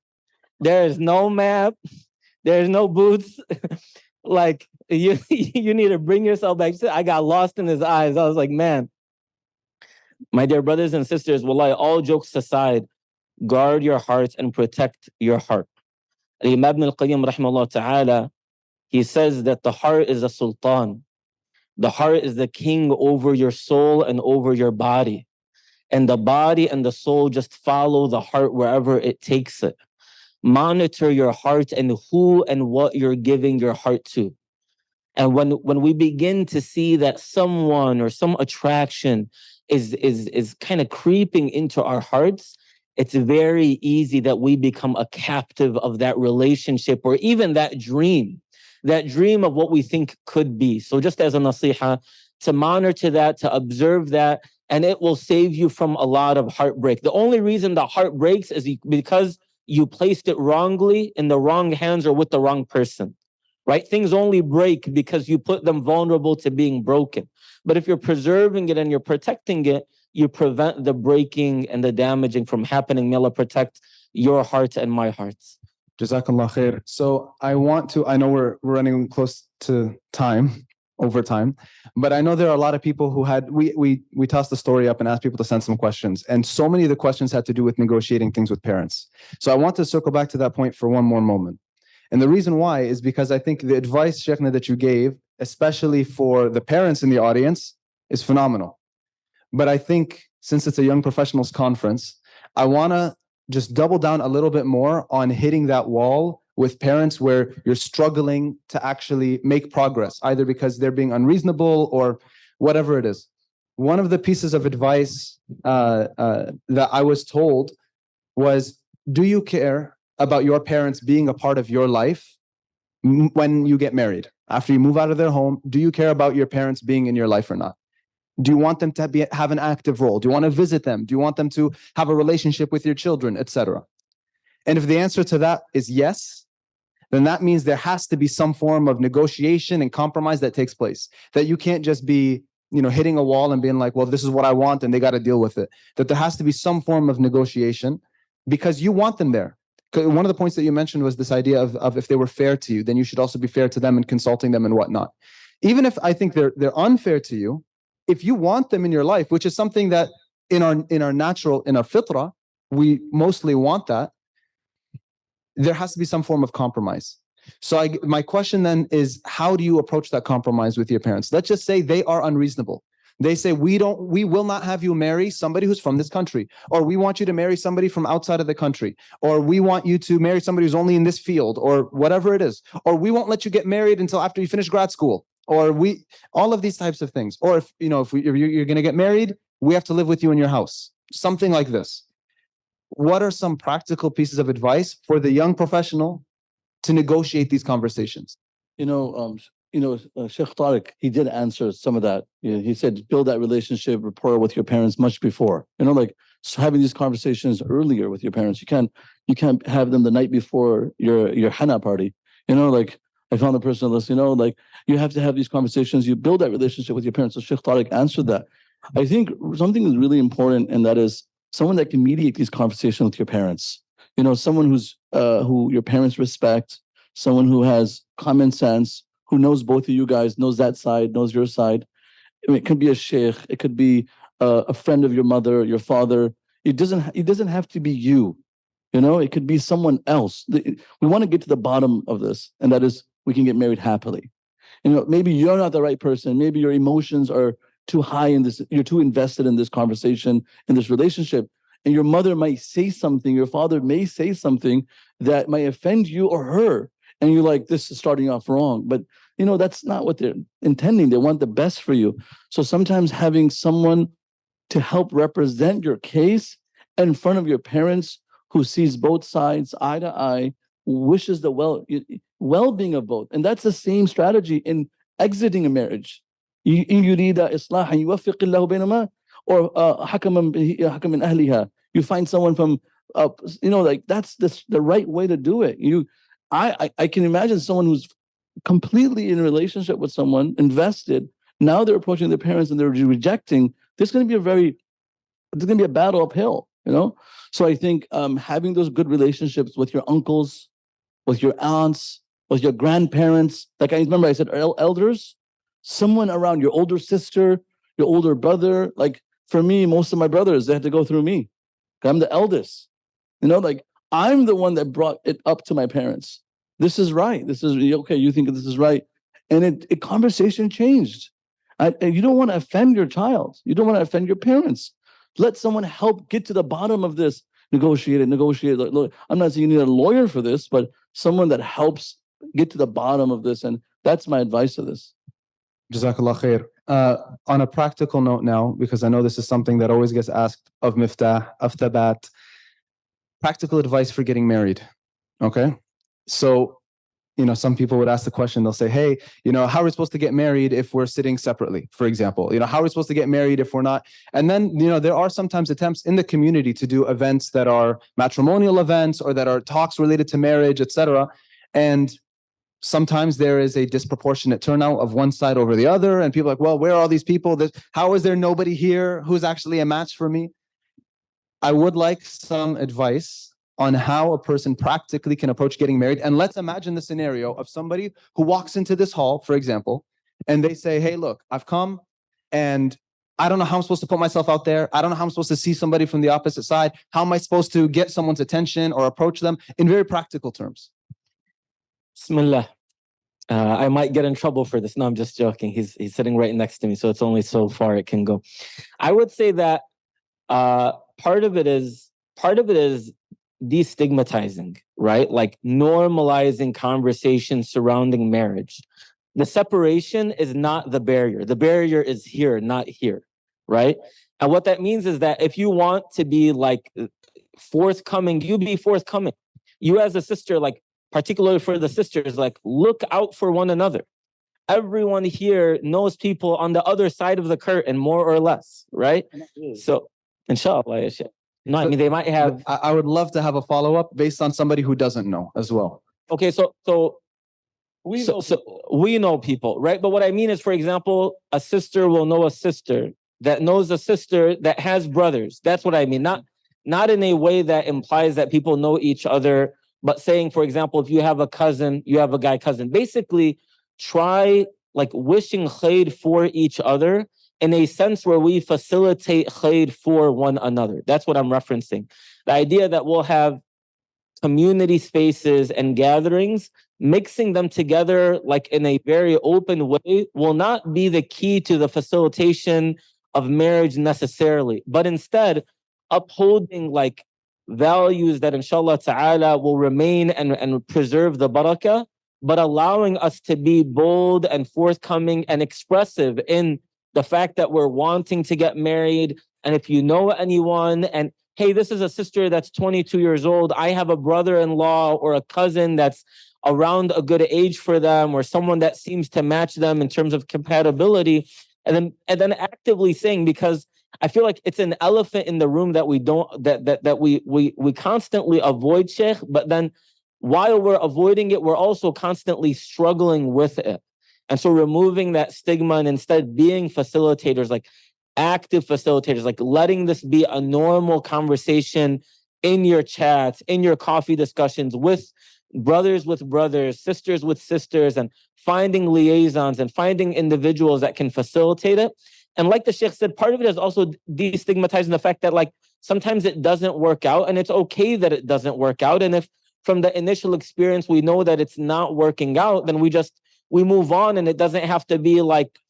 There is no map, there's no boots. Like you need to bring yourself back. She said, I got lost in his eyes. I was like, man, my dear brothers and sisters, wallahi, all jokes aside, guard your hearts and protect your heart. Imam Ibn al-Qayyim rahimahullah ta'ala, he says that the heart is a sultan. The heart is the king over your soul and over your body. And the body and the soul just follow the heart wherever it takes it. Monitor your heart and who and what you're giving your heart to. And when we begin to see that someone or some attraction is kind of creeping into our hearts, it's very easy that we become a captive of that relationship or even that dream of what we think could be. So just as a nasiha, to monitor that, to observe that, and it will save you from a lot of heartbreak. The only reason the heart breaks is because you placed it wrongly in the wrong hands or with the wrong person, right? Things only break because you put them vulnerable to being broken. But if you're preserving it and you're protecting it, you prevent the breaking and the damaging from happening. May Allah protect your heart and my hearts. Jazakallah khair. So I know we're running close to over time, but I know there are a lot of people who we tossed the story up and asked people to send some questions. And so many of the questions had to do with negotiating things with parents. So I want to circle back to that point for one more moment. And the reason why is because I think the advice, Sheikhna, that you gave, especially for the parents in the audience, is phenomenal. But I think since it's a young professionals conference, I want to just double down a little bit more on hitting that wall with parents where you're struggling to actually make progress, either because they're being unreasonable or whatever it is. One of the pieces of advice that I was told was, do you care about your parents being a part of your life when you get married? After you move out of their home, do you care about your parents being in your life or not? Do you want them to have an active role? Do you want to visit them? Do you want them to have a relationship with your children, etc.? And if the answer to that is yes, then that means there has to be some form of negotiation and compromise that takes place. That you can't just be, hitting a wall and being like, well, this is what I want and they got to deal with it. That there has to be some form of negotiation because you want them there. One of the points that you mentioned was this idea of if they were fair to you, then you should also be fair to them and consulting them and whatnot. Even if I think they're unfair to you, if you want them in your life, which is something that in our fitrah, we mostly want that, there has to be some form of compromise. So my question then is, how do you approach that compromise with your parents? Let's just say they are unreasonable. They say, we will not have you marry somebody who's from this country, or we want you to marry somebody from outside of the country, or we want you to marry somebody who's only in this field, or whatever it is, or we won't let you get married until after you finish grad school, or all of these types of things. Or if you're going to get married, we have to live with you in your house, something like this. What are some practical pieces of advice for the young professional to negotiate these conversations? Sheikh Tariq, he did answer some of that. He said, build that relationship, rapport with your parents much before. So having these conversations earlier with your parents. You can't have them the night before your henna party. I found a person list. You have to have these conversations. You build that relationship with your parents. So Sheikh Tariq answered that. I think something is really important, and that is someone that can mediate these conversations with your parents. Someone who your parents respect, someone who has common sense, who knows both of you guys, knows that side, knows your side. It could be a sheikh, it could be a friend of your mother, your father. It doesn't have to be you. It could be someone else. We want to get to the bottom of this, and that is we can get married happily. Maybe you're not the right person. Maybe your emotions are too high in this. You're too invested in this conversation, in this relationship. And your mother might say something, your father may say something that might offend you or her. And you're like, this is starting off wrong. But, that's not what they're intending. They want the best for you. So sometimes having someone to help represent your case in front of your parents who sees both sides eye to eye, wishes the well-being of both. And that's the same strategy in exiting a marriage. Or hakaman ahliha. You find someone from that's the right way to do it. I can imagine someone who's completely in a relationship with someone, invested. Now they're approaching their parents and they're rejecting. There's going to be a battle uphill. So I think having those good relationships with your uncles, with your aunts, with your grandparents. Like I remember I said elders, someone around your older sister, your older brother. Like for me, most of my brothers, they had to go through me. I'm the eldest. I'm the one that brought it up to my parents. This is right. This is okay. You think this is right. And it conversation changed. And you don't want to offend your child. You don't want to offend your parents. Let someone help get to the bottom of this. Negotiate it. Look, I'm not saying you need a lawyer for this, but someone that helps get to the bottom of this. And that's my advice to this. Jazakallah khair. On a practical note now, because I know this is something that always gets asked of Miftaah, of Thabat, practical advice for getting married. Okay? So, some people would ask the question, they'll say, hey, how are we supposed to get married if we're sitting separately, for example? How are we supposed to get married if we're not? And then, there are sometimes attempts in the community to do events that are matrimonial events or that are talks related to marriage, etc. And sometimes there is a disproportionate turnout of one side over the other. And people are like, well, where are all these people? How is there nobody here who's actually a match for me? I would like some advice on how a person practically can approach getting married. And let's imagine the scenario of somebody who walks into this hall, for example, and they say, hey, look, I've come and I don't know how I'm supposed to put myself out there. I don't know how I'm supposed to see somebody from the opposite side. How am I supposed to get someone's attention or approach them in very practical terms? Bismillah. I might get in trouble for this. No, I'm just joking. He's sitting right next to me, so it's only so far it can go. I would say that part of it is destigmatizing, right? Like normalizing conversations surrounding marriage. The separation is not the barrier. The barrier is here, not here, right? And what that means is that if you want to be like forthcoming, you be forthcoming. You as a sister, like particularly for the sisters, like look out for one another. Everyone here knows people on the other side of the curtain, more or less, right? So, inshallah, no, I mean, they might have. I would love to have a follow-up based on somebody who doesn't know as well. Okay, so we know people, right? But what I mean is, for example, a sister will know a sister that knows a sister that has brothers. That's what I mean. Not in a way that implies that people know each other, but saying, for example, if you have a cousin, you have a guy cousin. Basically, try like wishing khair for each other in a sense where we facilitate khair for one another. That's what I'm referencing. The idea that we'll have community spaces and gatherings, mixing them together like in a very open way will not be the key to the facilitation of marriage necessarily, but instead upholding like values that inshallah ta'ala will remain and preserve the barakah, but allowing us to be bold and forthcoming and expressive in the fact that we're wanting to get married. And if you know anyone, and hey, this is a sister that's 22 years old, I have a brother-in-law or a cousin that's around a good age for them, or someone that seems to match them in terms of compatibility, and then actively saying, because I feel like it's an elephant in the room that we constantly avoid, Sheikh, but then while we're avoiding it, we're also constantly struggling with it. And so removing that stigma and instead being facilitators, like active facilitators, like letting this be a normal conversation in your chats, in your coffee discussions with brothers, sisters with sisters, and finding liaisons and finding individuals that can facilitate it. And like the Sheikh said, part of it is also destigmatizing the fact that like sometimes it doesn't work out, and it's okay that it doesn't work out. And if from the initial experience we know that it's not working out, then we move on, and it doesn't have to be like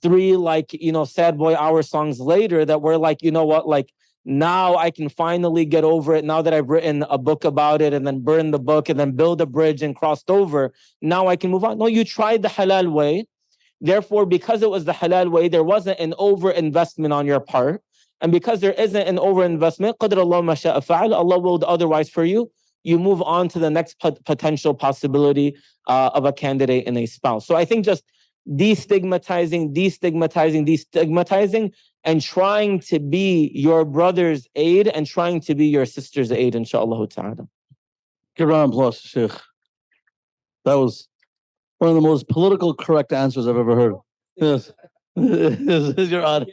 3 like, you know, sad boy hour songs later that we're like, you know what, like now I can finally get over it now that I've written a book about it and then burn the book and then build a bridge and crossed over. Now I can move on. No, you tried the halal way. Therefore, because it was the halal way, there wasn't an over investment on your part. And because there isn't an over investment, qadr Allah ma sha'a fa'al, Allah willed otherwise for you. You move on to the next potential possibility of a candidate and a spouse. So I think just destigmatizing, and trying to be your brother's aid and trying to be your sister's aid, inshallah ta'ala. Give a round of applause, Sheikh. That was one of the most political correct answers I've ever heard. Yes. You're on.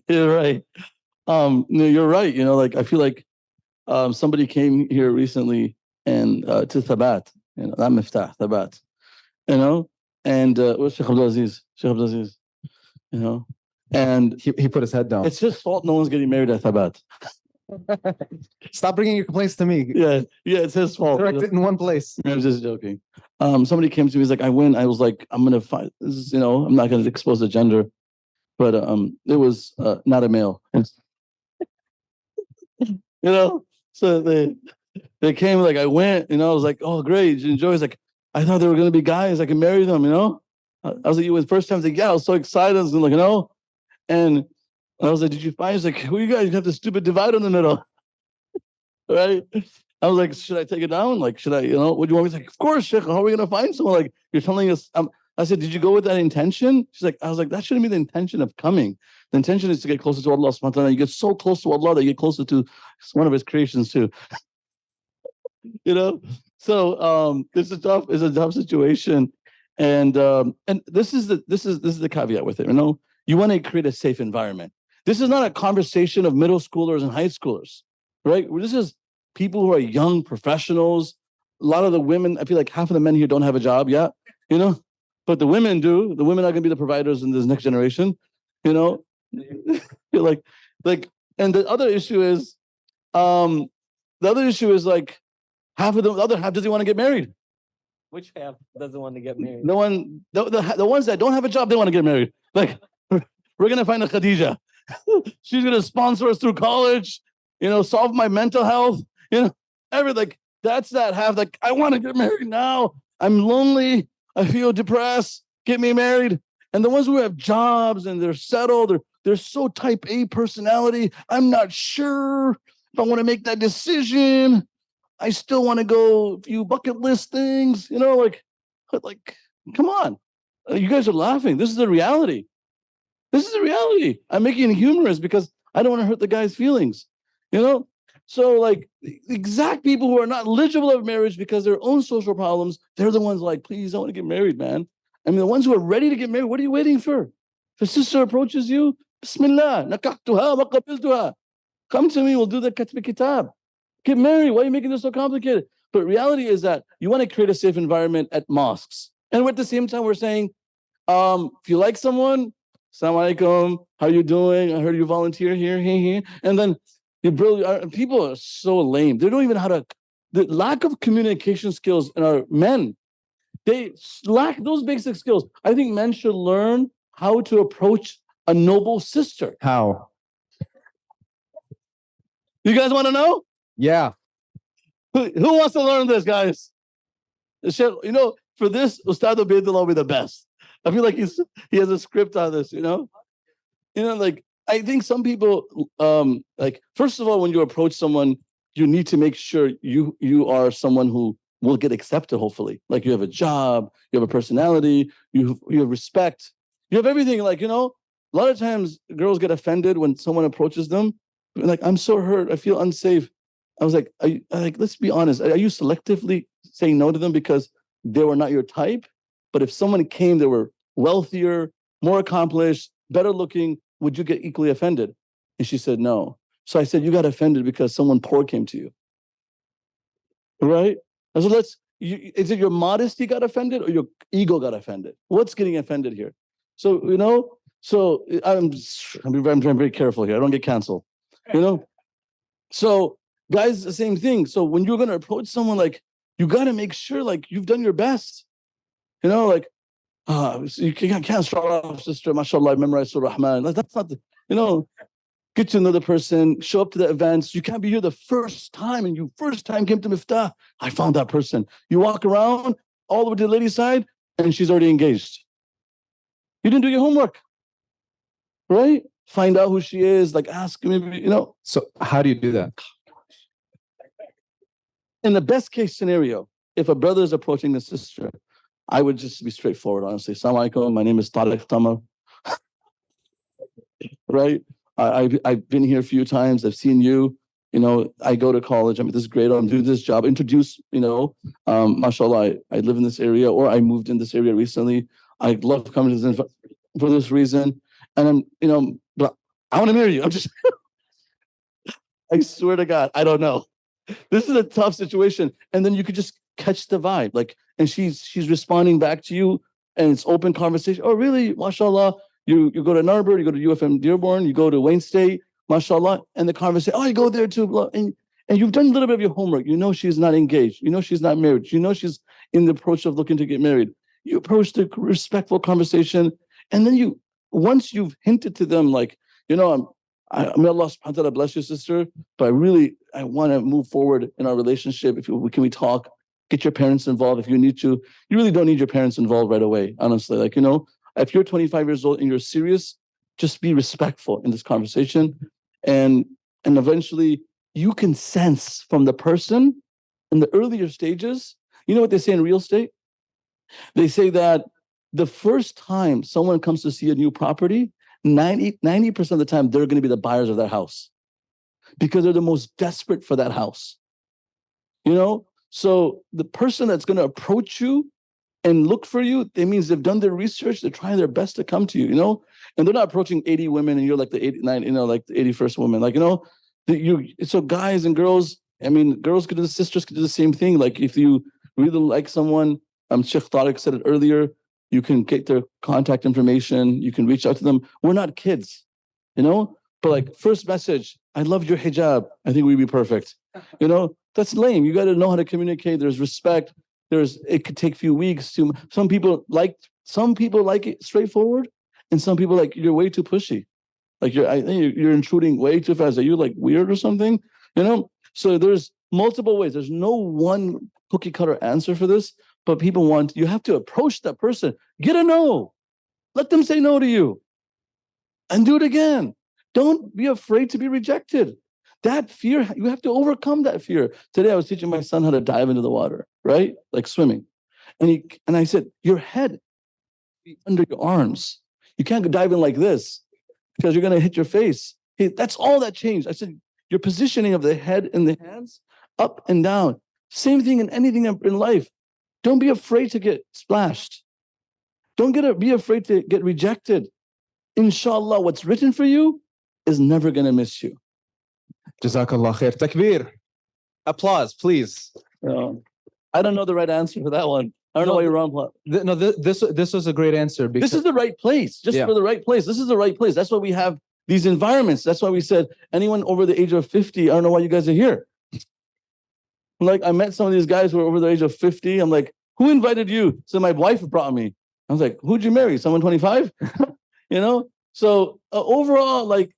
You're right. No, you're right. You know, like I feel like somebody came here recently and to Thabat, you know, not Miftaah, Thabat, you know, and what's Sheikh Abdul Aziz, you know, and He put his head down. it's his fault no one's getting married at Thabat. Stop bringing your complaints to me. Yeah, it's his fault. Direct it in one place. I'm just joking. Somebody came to me, he's like, I was like, I'm gonna find this is, you know, I'm not gonna expose the gender, but it was not a male. You know, so they came, like I went, you know, I was like, oh great, did you enjoy? He's like, I thought they were gonna be guys, I can marry them, you know. I was like, you were the first time, I was like, yeah, I was so excited, I was like, you know, and I was like, did you find? He's like, who you guys? You have the stupid divide in the middle, right? I was like, should I take it down? Like, should I, you know, what do you want me to? He's like, of course, Sheikh. How are we gonna find someone? Like, you're telling us. I said, did you go with that intention? She's like, I was like, that shouldn't be the intention of coming. The intention is to get closer to Allah subhanahu wa ta'ala. You get so close to Allah that you get closer to one of His creations too. You know, so it's a tough situation, and this is the caveat with it. You know, you want to create a safe environment. This is not a conversation of middle schoolers and high schoolers, right? This is people who are young professionals. A lot of the women, I feel like half of the men here don't have a job yet, you know, but the women do. The women are going to be the providers in this next generation, you know. like, and the other issue is like half of the other half doesn't want to get married. Which half doesn't want to get married? The ones that don't have a job, they want to get married. Like, we're going to find a Khadija. She's going to sponsor us through college, you know, solve my mental health, you know, everything. Like, that's that half. Like, I want to get married now. I'm lonely. I feel depressed. Get me married. And the ones who have jobs and they're settled, they're so type A personality. I'm not sure if I want to make that decision. I still want to go a few bucket list things, you know, like, come on. You guys are laughing. This is the reality. This is the reality. I'm making it humorous because I don't want to hurt the guy's feelings, you know? So like the exact people who are not eligible of marriage because of their own social problems, they're the ones like, please, I want to get married, man. I mean, the ones who are ready to get married, what are you waiting for? If a sister approaches you, Bismillah, nakahtuha wa qabiltuha. Come to me, we'll do the katb kitab. Get married. Why are you making this so complicated? But reality is that you want to create a safe environment at mosques. And at the same time, we're saying, if you like someone, Assalamu alaikum, how you doing? I heard you volunteer here. And then People are so lame. They don't even know how to. The lack of communication skills in our men. They lack those basic skills. I think men should learn how to approach a noble sister. How? You guys want to know? Yeah. Who wants to learn this, guys? You know, for this, Ustad Ubaidullah will be the best. I feel like he has a script on this, you know? Like, I think some people, like, first of all, when you approach someone, you need to make sure you are someone who will get accepted, hopefully. Like, you have a job, you have a personality, you have respect, you have everything. Like, a lot of times girls get offended when someone approaches them. Like, I'm so hurt, I feel unsafe. I was like, let's be honest. Are you selectively saying no to them because they were not your type? But if someone came, they were wealthier, more accomplished, better looking, would you get equally offended? And she said, no. So I said, you got offended because someone poor came to you. Right? So is it your modesty got offended or your ego got offended? What's getting offended here? So, I'm very careful here. I don't get canceled, So guys, the same thing. So when you're going to approach someone, like, you got to make sure, like, you've done your best, like, you can't start off, sister, mashallah, memorize Surah Rahman. That's not get to know the person, show up to the events. You can't be here the first time and you first time came to Miftaah. I found that person. You walk around all the way to the lady's side and she's already engaged. You didn't do your homework, right? Find out who she is, like, ask, maybe, So how do you do that? In the best case scenario, if a brother is approaching a sister, I would just be straightforward, honestly. Assalamu alaikum, my name is Tariq Tamar. Right? I've been here a few times. I've seen you. I go to college. I mean, this is great. I'm doing this job. Introduce, mashallah, I live in this area, or I moved in this area recently. I love coming to this for this reason. And but I want to marry you. I'm just, I swear to God, I don't know. This is a tough situation. And then you could just catch the vibe. Like, and she's responding back to you, and it's open conversation. Oh, really? MashaAllah. You go to Narberth, you go to UFM Dearborn, you go to Wayne State, MashaAllah. And the conversation, oh, you go there too. And you've done a little bit of your homework. She's not engaged. She's not married. She's in the approach of looking to get married. You approach the respectful conversation. And then once you've hinted to them, like, may Allah subhanahu wa ta'ala bless you, sister, but I want to move forward in our relationship. Can we talk? Get your parents involved if you need to. You really don't need your parents involved right away, honestly. Like, if you're 25 years old and you're serious, just be respectful in this conversation. And eventually you can sense from the person in the earlier stages. You know what they say in real estate? They say that the first time someone comes to see a new property, 90% of the time, they're going to be the buyers of that house because they're the most desperate for that house. So the person that's going to approach you and look for you, that means they've done their research, they're trying their best to come to you, and they're not approaching 80 women and you're like the 89, like the 81st woman. Like, so guys and girls, girls could do, sisters could do the same thing. Like, if you really like someone, Sheikh Tariq said it earlier, you can get their contact information, you can reach out to them. We're not kids, but like, first message, I love your hijab, I think we'd be perfect. That's lame. You got to know how to communicate. There's respect. It could take a few weeks to. Some people like it straightforward, and some people like, you're way too pushy. Like, I think you're intruding way too fast. Are you like weird or something? So there's multiple ways. There's no one cookie cutter answer for this, but you have to approach that person. Get a no. Let them say no to you, and do it again. Don't be afraid to be rejected. That fear, you have to overcome that fear. Today, I was teaching my son how to dive into the water, right? Like swimming. And I said, your head be under your arms. You can't go dive in like this because you're going to hit your face. That's all that changed. I said, your positioning of the head and the hands up and down. Same thing in anything in life. Don't be afraid to get splashed. Don't be afraid to get rejected. Inshallah, what's written for you is never going to miss you. Jazakallah khair. Takbir. Applause, please. I don't know the right answer for that one. I don't know why you're wrong. This was a great answer. This is the right place. For the right place. This is the right place. That's why we have these environments. That's why we said anyone over the age of 50, I don't know why you guys are here. Like, I met some of these guys who were over the age of 50. I'm like, who invited you? So my wife brought me. I was like, who'd you marry? Someone 25? You know? So overall, like,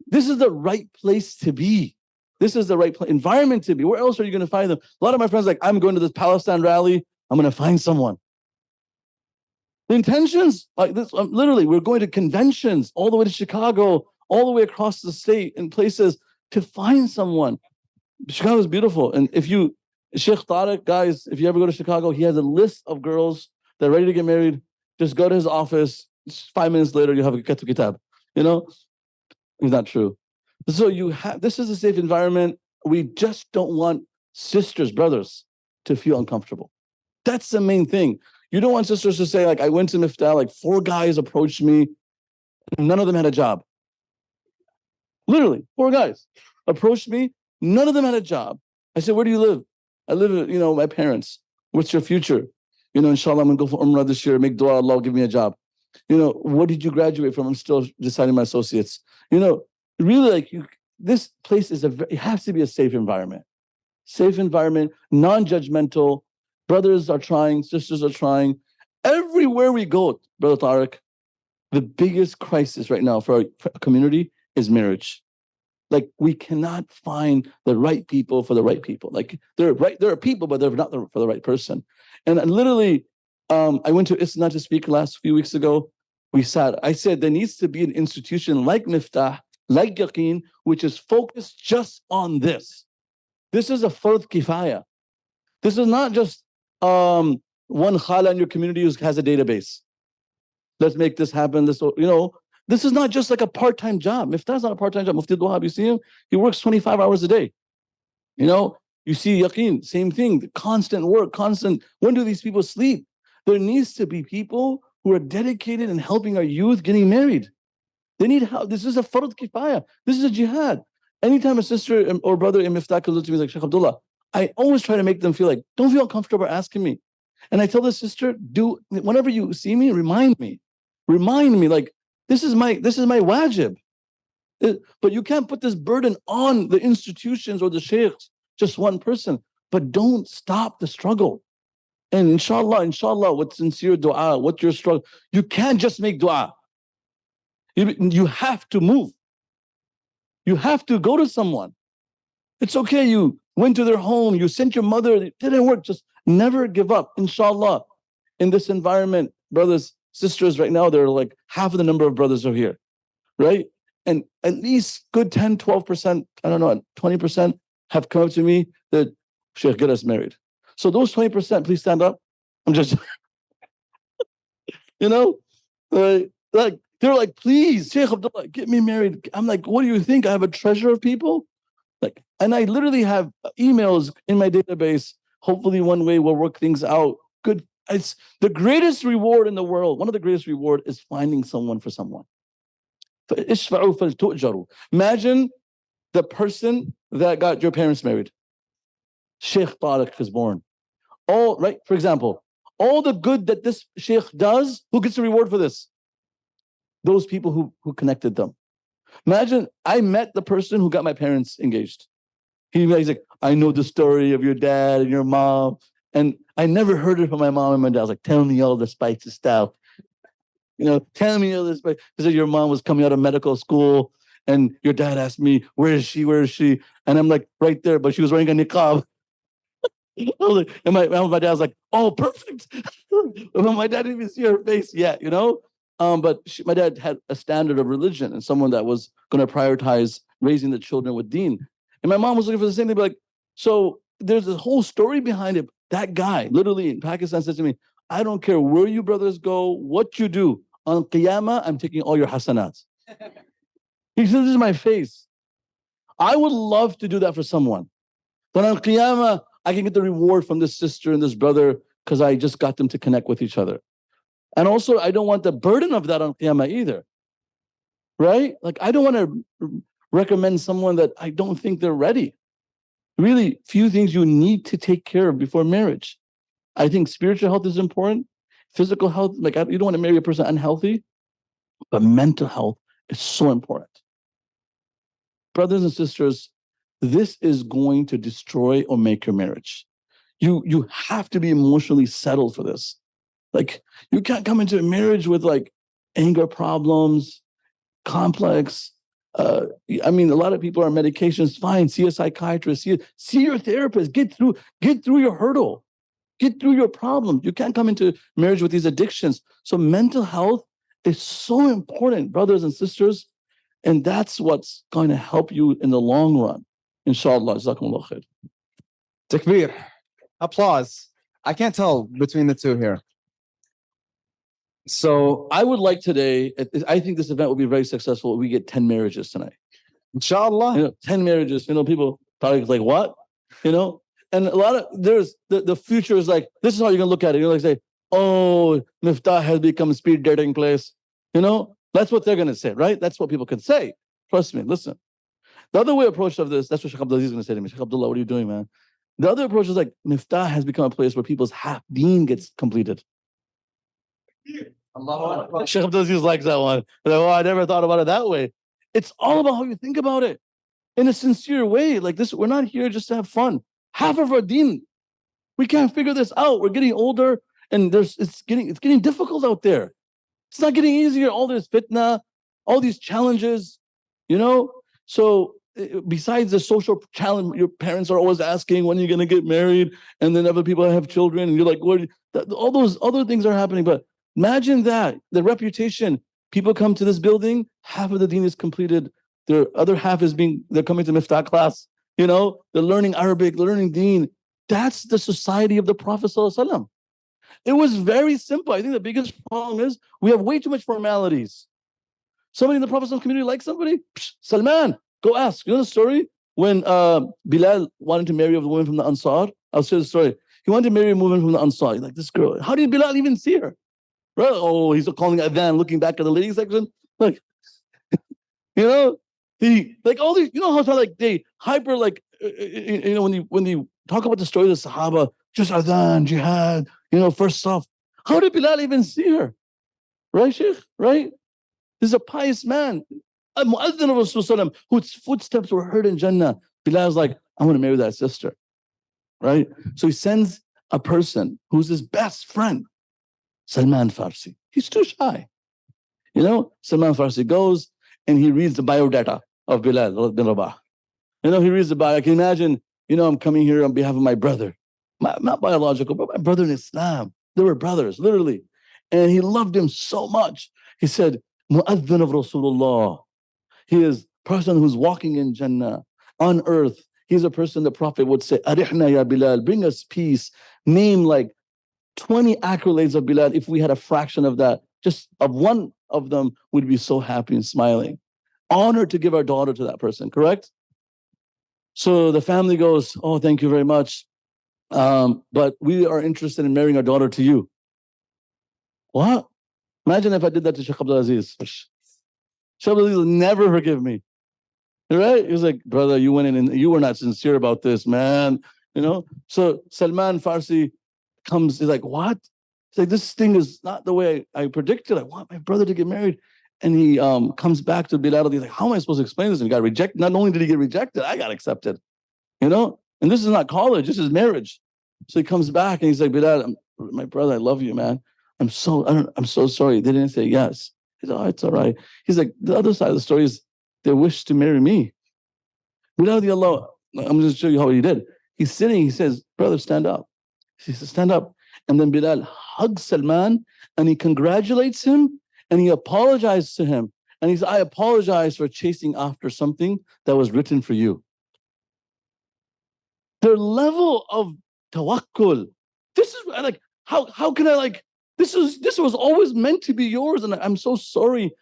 this is the right place to be. This is the right environment to be. Where else are you going to find them? A lot of my friends are like, I'm going to this Palestine rally. I'm going to find someone. The intentions, like this, literally, we're going to conventions all the way to Chicago, all the way across the state in places to find someone. Chicago is beautiful. And if you, Sheikh Tariq, guys, if you ever go to Chicago, he has a list of girls that are ready to get married. Just go to his office. 5 minutes later, you have a kitab. You know, it's not true. So you have, this is a safe environment. We just don't want sisters, brothers to feel uncomfortable. That's the main thing. You don't want sisters to say, like, I went to Miftaah, like 4 guys approached me. None of them had a job. Literally, 4 guys approached me. None of them had a job. I said, where do you live? I live with, you know, my parents. What's your future? You know, inshallah, I'm going to go for Umrah this year. Make dua, Allah will give me a job. You know, what did you graduate from? I'm still deciding my associates. You know, really, like, this place is it has to be a safe environment. Safe environment, non-judgmental. Brothers are trying, sisters are trying. Everywhere we go, Brother Tariq, the biggest crisis right now for our community is marriage. Like, we cannot find the right people for the right people. Like, there are people, but they're not for the right person. And literally, I went to Islamic to speak last few weeks ago. I said there needs to be an institution like Miftaah, like Yaqeen, which is focused just on this. This is a fard kifaya. This is not just one khala in your community who has a database. Let's make this happen. This, you know, this is not just like a part-time job. Miftaah's not a part-time job. Mufti Duhab, you see him? He works 25 hours a day. You know, you see Yaqeen, same thing, constant work, constant. When do these people sleep? There needs to be people who are dedicated in helping our youth getting married. They need help. This is a fard kifaya. This is a jihad. Anytime a sister or brother in Miftaah comes to me like, Sheikh Abdullah, I always try to make them feel like, don't feel uncomfortable asking me. And I tell the sister, whenever you see me, remind me, like, this is my wajib. But you can't put this burden on the institutions or the sheikhs, just one person. But don't stop the struggle. And inshallah, with sincere dua, what your struggle, you can't just make dua. You have to move. You have to go to someone. It's okay. You went to their home. You sent your mother. It didn't work. Just never give up. Inshallah, in this environment, brothers, sisters, right now, there are like half of the number of brothers are here, right? And at least good 10, 12%, I don't know, 20% have come up to me that, Sheikh, get us married. So those 20%, please stand up. I'm just, you know, like, they're like, please, Sheikh Abdullah, get me married. I'm like, what do you think? I have a treasure of people? Like, and I literally have emails in my database. Hopefully one way we'll work things out. Good. It's the greatest reward in the world. One of the greatest reward is finding someone for someone. Imagine the person that got your parents married. Sheikh Tariq is born. All right, for example, all the good that this sheikh does, who gets the reward for this? Those people who connected them. Imagine I met the person who got my parents engaged. He's like, I know the story of your dad and your mom. And I never heard it from my mom and my dad. I was like, tell me all the spicy stuff. You know, tell me all this. Because your mom was coming out of medical school and your dad asked me, where is she? Where is she? And I'm like, right there. But she was wearing a niqab. And my dad was like, oh, perfect. My dad didn't even see her face yet, you know? But my dad had a standard of religion and someone that was going to prioritize raising the children with deen. And my mom was looking for the same thing. Like, so there's a whole story behind it. That guy, literally in Pakistan, said to me, I don't care where you brothers go, what you do. On Qiyamah, I'm taking all your hasanats. He said, this is my face. I would love to do that for someone. But on Qiyamah, I can get the reward from this sister and this brother because I just got them to connect with each other. And also, I don't want the burden of that on Qiyamah either. Right? Like, I don't want to recommend someone that I don't think they're ready. Really, few things you need to take care of before marriage. I think spiritual health is important. Physical health, like, you don't want to marry a person unhealthy, but mental health is so important. brothers and sisters, this is going to destroy or make your marriage. You have to be emotionally settled for this. Like, you can't come into a marriage with like anger problems, complex. I mean, a lot of people are on medications. Fine, see a psychiatrist, see your therapist. Get through your hurdle. Get through your problem. You can't come into marriage with these addictions. So mental health is so important, brothers and sisters, and that's what's going to help you in the long run. Inshallah. Jazakumullah khair. Takbir. Applause. I can't tell between the two here. So I would like today, I think this event will be very successful if we get 10 marriages tonight. inshallah. 10 marriages. People probably like, what? And a lot of, there's the future is like, this is how you're going to look at it. You're like, say, oh, Miftaah has become a speed dating place. That's what they're going to say, right? That's what people can say. Trust me, listen. The other way approach of this, that's what Sheikh Abdul Aziz is going to say to me. Sheikh Abdullah, what are you doing, man? The other approach is like, Miftaah has become a place where people's half deen gets completed. Sheikh Abdul Aziz likes that one. Like, oh, I never thought about it that way. It's all about how you think about it in a sincere way. Like this, we're not here just to have fun. Half of our deen, we can't figure this out. We're getting older, and it's getting difficult out there. It's not getting easier. All this fitna, all these challenges, So besides the social challenge, your parents are always asking, when are you going to get married? And then other people have children, and you're like, what? All those other things are happening. But imagine that, the reputation. People come to this building, half of the deen is completed. The other half they're coming to Miftaah class. They're learning Arabic, they're learning deen. That's the society of the Prophet ﷺ. It was very simple. I think the biggest problem is we have way too much formalities. Somebody in the Prophet ﷺ community likes somebody, Salman, go ask. You know the story? When Bilal wanted to marry a woman from the Ansar? I'll share the story. He wanted to marry a woman from the Ansar. He's like, this girl, how did Bilal even see her? Right? Oh, he's calling adhan, looking back at the ladies section. Like, he like all these, how like they hyper like when they talk about the story of the Sahaba, just adhan, jihad, first stuff. How did Bilal even see her? Right, Sheikh? Right? This is a pious man, a mu'adhin of Rasulullah, whose footsteps were heard in Jannah. Bilal's like, I want to marry that sister. Right? So he sends a person who's his best friend, Salman Farsi. He's too shy. Salman Farsi goes and he reads the biodata of Bilal bin Rabah. He reads the bio. I can imagine, I'm coming here on behalf of my brother. Not biological, but my brother in Islam. They were brothers, literally. And he loved him so much. He said, Mu'adhin of Rasulullah. He is a person who's walking in Jannah, on earth. He's a person the Prophet would say, Arihna ya Bilal, bring us peace. Name like 20 accolades of Bilal. If we had a fraction of that, just of one of them, we'd be so happy and smiling. Honored to give our daughter to that person, correct? So the family goes, oh, thank you very much. But we are interested in marrying our daughter to you. What? Imagine if I did that to Sheikh Abdul Aziz. Sheikh Abdul Aziz will never forgive me. Right? He was like, brother, you went in and you were not sincere about this, man. So Salman Farsi comes, he's like, what? He's like, this thing is not the way I predicted. I want my brother to get married. And he comes back to Bilal. He's like, how am I supposed to explain this? And he got rejected. Not only did he get rejected, I got accepted. And this is not college, this is marriage. So he comes back and he's like, Bilal, my brother, I love you, man. I'm so sorry. They didn't say yes. He's like, oh, it's all right. He's like, the other side of the story is they wish to marry me. Bilal, I'm just show you how he did. He's sitting, he says, brother, stand up. He says, stand up. And then Bilal hugs Salman and he congratulates him and he apologizes to him. And he says, I apologize for chasing after something that was written for you. Their level of tawakkul. This is like, how can I this was always meant to be yours. And I'm so sorry.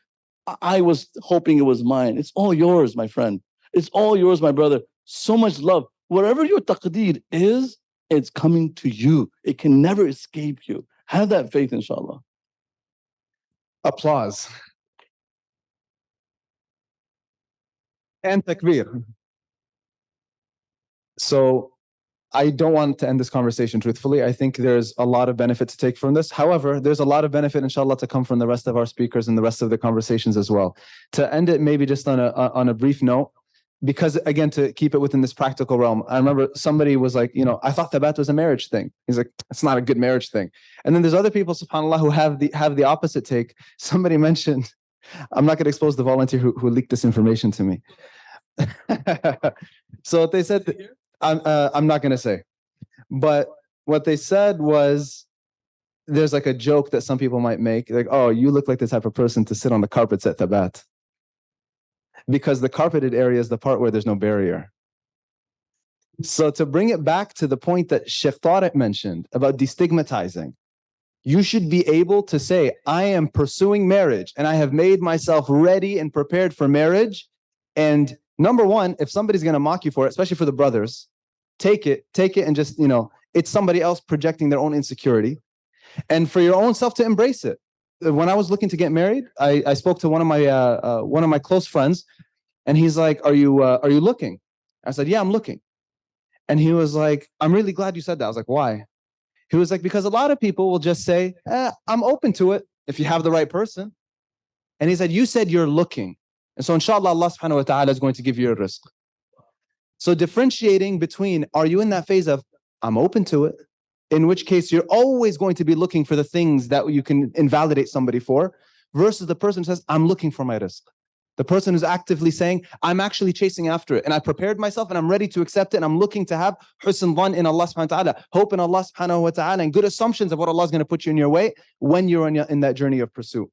I was hoping it was mine. It's all yours, my friend. It's all yours, my brother. So much love. Whatever your taqdeer is, it's coming to you. It can never escape you. Have that faith, inshallah. Applause. And takbir. So I don't want to end this conversation truthfully. I think there's a lot of benefit to take from this. However, there's a lot of benefit, inshallah, to come from the rest of our speakers and the rest of the conversations as well. To end it maybe just on a brief note, because again, to keep it within this practical realm, I remember somebody was like, I thought thabat was a marriage thing. He's like, it's not a good marriage thing. And then there's other people, subhanAllah, who have the opposite take. Somebody mentioned, I'm not going to expose the volunteer who leaked this information to me. So what they said, I'm not going to say, but what they said was, there's like a joke that some people might make, like, oh, you look like the type of person to sit on the carpets at thabat. Because the carpeted area is the part where there's no barrier. So to bring it back to the point that Sheikh Tariq mentioned about destigmatizing, you should be able to say, I am pursuing marriage and I have made myself ready and prepared for marriage. And number one, if somebody's going to mock you for it, especially for the brothers, take it and just, it's somebody else projecting their own insecurity. And for your own self to embrace it. When I was looking to get married, I spoke to one of my close friends, and he's like, "Are you looking?" I said, "Yeah, I'm looking." And he was like, "I'm really glad you said that." I was like, "Why?" He was like, "Because a lot of people will just say, I'm open to it if you have the right person." And he said, "You said you're looking, and so inshallah, Allah subhanahu wa ta'ala is going to give you a rizq." So differentiating between, are you in that phase of I'm open to it, in which case you're always going to be looking for the things that you can invalidate somebody for, versus the person who says, I'm looking for my rizq. The person who's actively saying, I'm actually chasing after it, and I prepared myself and I'm ready to accept it, and I'm looking to have husn dhan in Allah subhanahu wa ta'ala, hope in Allah subhanahu wa ta'ala, and good assumptions of what Allah is going to put you in your way when you're in that journey of pursuit.